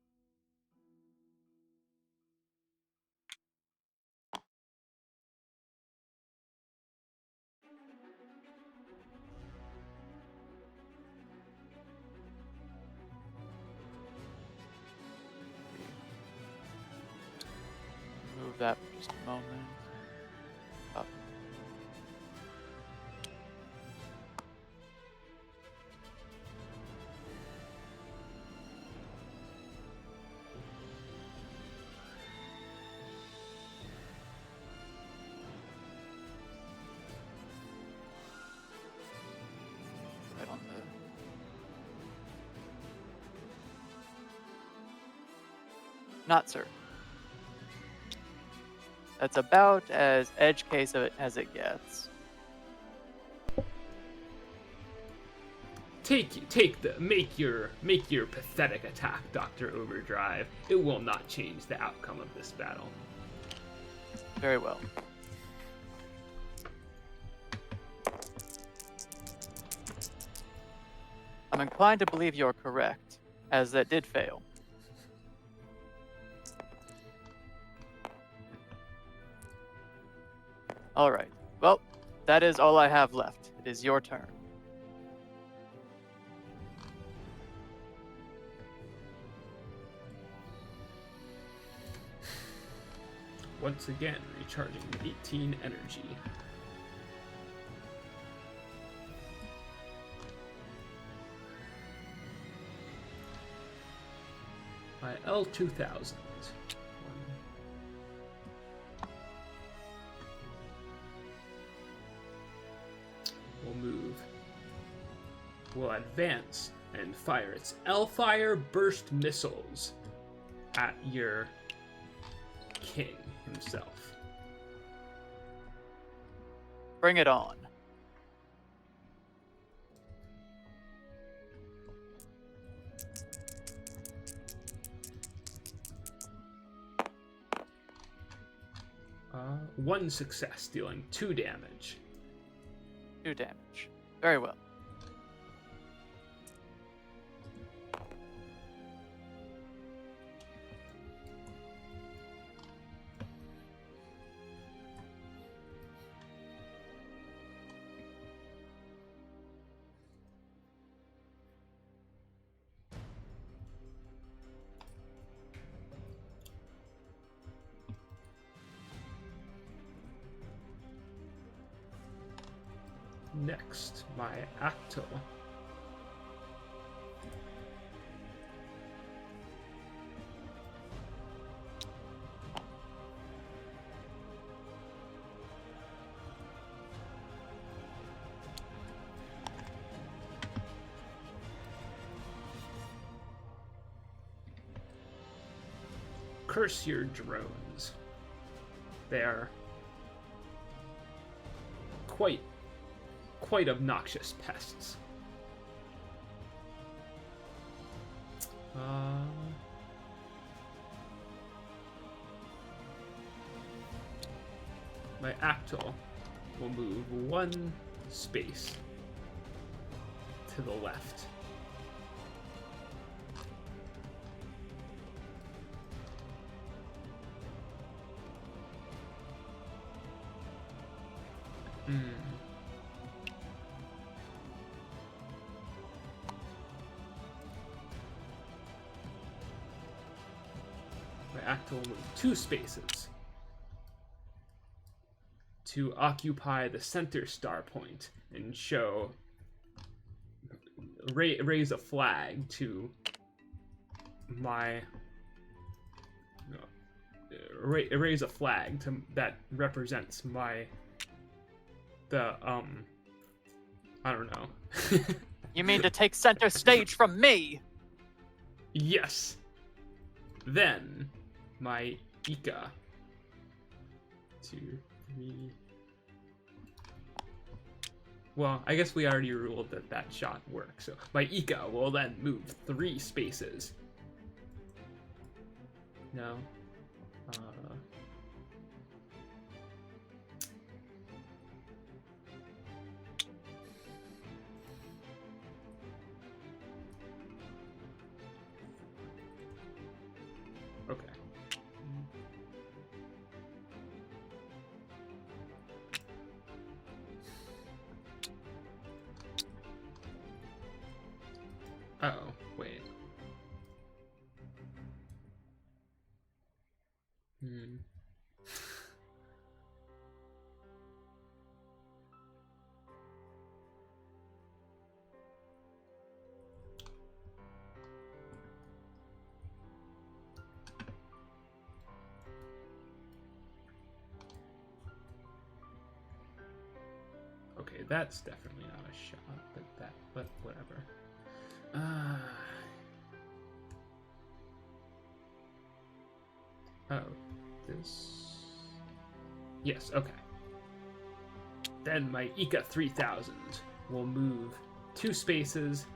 Move that for just a moment. Up. Not certain. That's about as edge case of it as it gets. Make your pathetic attack, Dr. Overdrive. It will not change the outcome of this battle. Very well. I'm inclined to believe you're correct, as that did fail. All right. Well, that is all I have left. It is your turn. Once again, recharging 18 energy. My L2000. Will move. Will advance and fire its L-Fire burst missiles at your king himself. Bring it on. One success, dealing 2 damage. 2 damage. Very well. Next, my Acto. Curse your drones. They are quite obnoxious pests. My Actol will move 1 space to the left. My Actol will move 2 spaces to occupy the center star point and raise a flag to my raise a flag that represents I don't know. You mean to take center stage from me? Yes. Then my Ika. 2, 3. Well, I guess we already ruled that shot works. So my Ika will then move 3 spaces. No. Okay. Uh-oh, wait. Okay, that's definitely not a shot, but whatever. Oh, this... Yes, okay. Then my Ika 3000 will move 2 spaces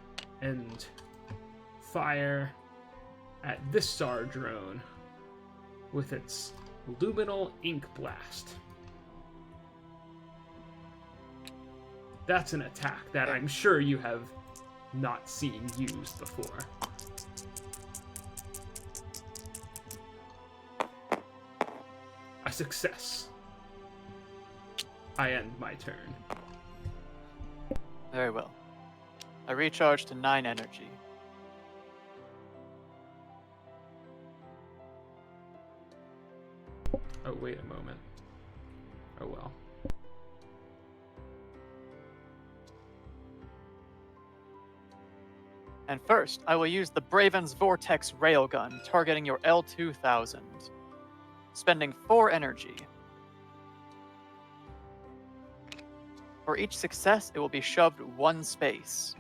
and fire at this SAR drone with its luminal ink blast. That's an attack that I'm sure you have not seen used before. A success. I end my turn. Very well. I recharge to 9 energy. Oh, wait a moment. Oh, well. And first, I will use the Braven's Vortex Railgun, targeting your L2000, spending 4 energy. For each success, it will be shoved 1 space.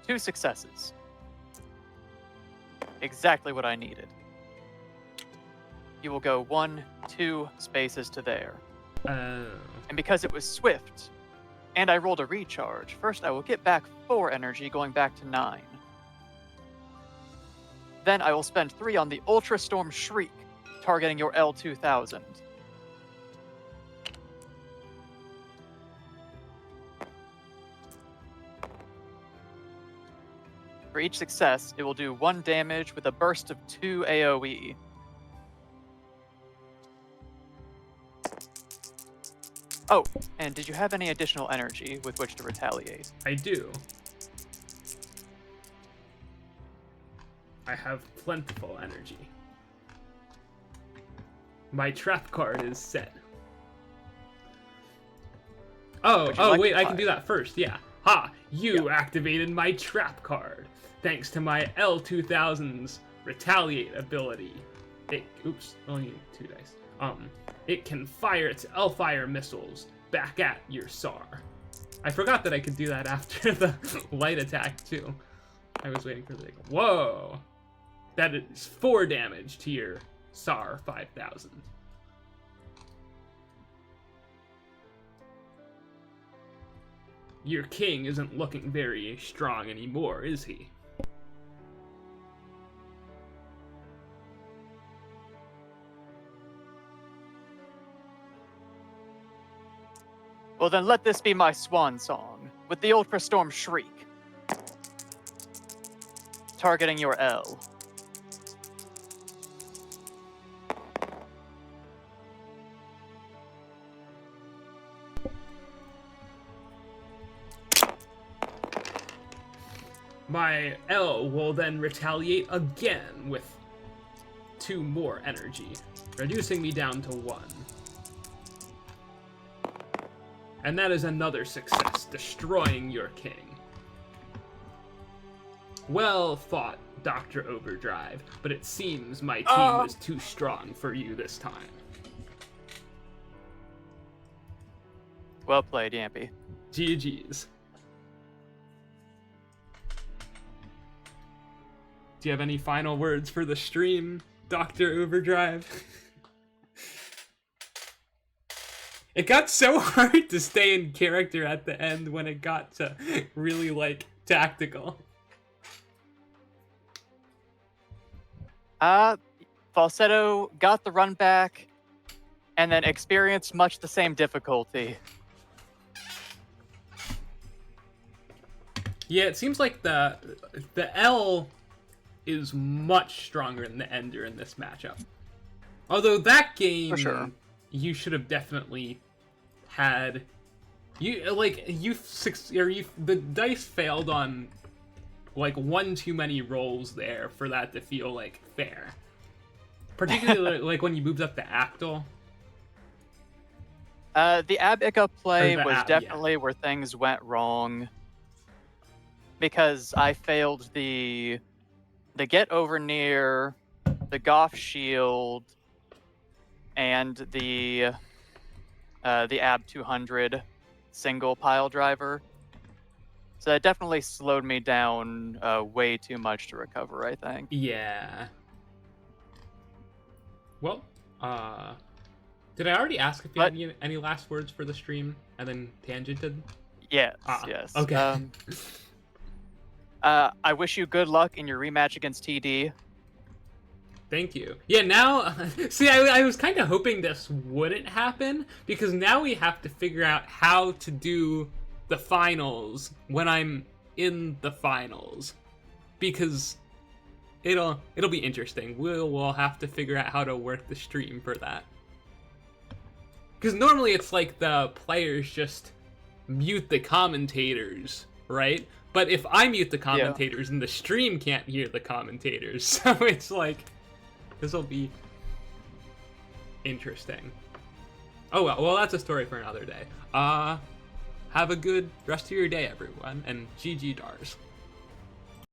Two successes. Exactly what I needed. You will go 1, 2 spaces to there. Oh. And because it was swift, and I rolled a recharge, first I will get back 4 energy, going back to 9. Then I will spend 3 on the Ultra Storm Shriek, targeting your L2000. For each success, it will do 1 damage with a burst of 2 AoE. Oh, and did you have any additional energy with which to retaliate? I do. I have plentiful energy. My trap card is set. Oh, wait, I can do that first, yeah. Ha! You activated my trap card. Thanks to my L2000's retaliate ability. Oops, only 2 dice. It can fire its L-fire missiles back at your SAR. I forgot that I could do that after the light attack, too. I was waiting for the... Whoa! That is 4 damage to your SAR 5000. Your king isn't looking very strong anymore, is he? Well then let this be my swan song, with the Ultra Storm Shriek. Targeting your L. My L will then retaliate again with 2 more energy, reducing me down to 1. And that is another success, destroying your king. Well thought, Dr. Overdrive, but it seems my team was too strong for you this time. Well played, Yampy. GG's. Do you have any final words for the stream, Dr. Overdrive? It got so hard to stay in character at the end when it got to really, like, tactical. Falsetto got the run back, and then experienced much the same difficulty. Yeah, it seems like the L is much stronger than the Ender in this matchup. Although that game, For sure. you should have definitely had the dice failed on like 1 too many rolls there for that to feel like fair. Particularly like when you moved up the Actyl. The Abica play Or the was Ab, definitely where things went wrong. Because I failed the get over near, the Goff shield, and the AB 200 single pile driver. So it definitely slowed me down way too much to recover, I think. Yeah. Well, did I already ask if you had any last words for the stream and then tangented? Yes, yes. Okay. I wish you good luck in your rematch against TD. Thank you. Yeah, now, see, I was kind of hoping this wouldn't happen, because now we have to figure out how to do the finals when I'm in the finals, because it'll be interesting. We'll have to figure out how to work the stream for that. Because normally it's like the players just mute the commentators, right? But if I mute the commentators, then the stream can't hear the commentators, so it's like, this will be interesting. Oh, well, that's a story for another day. Have a good rest of your day, everyone, and GG Dars.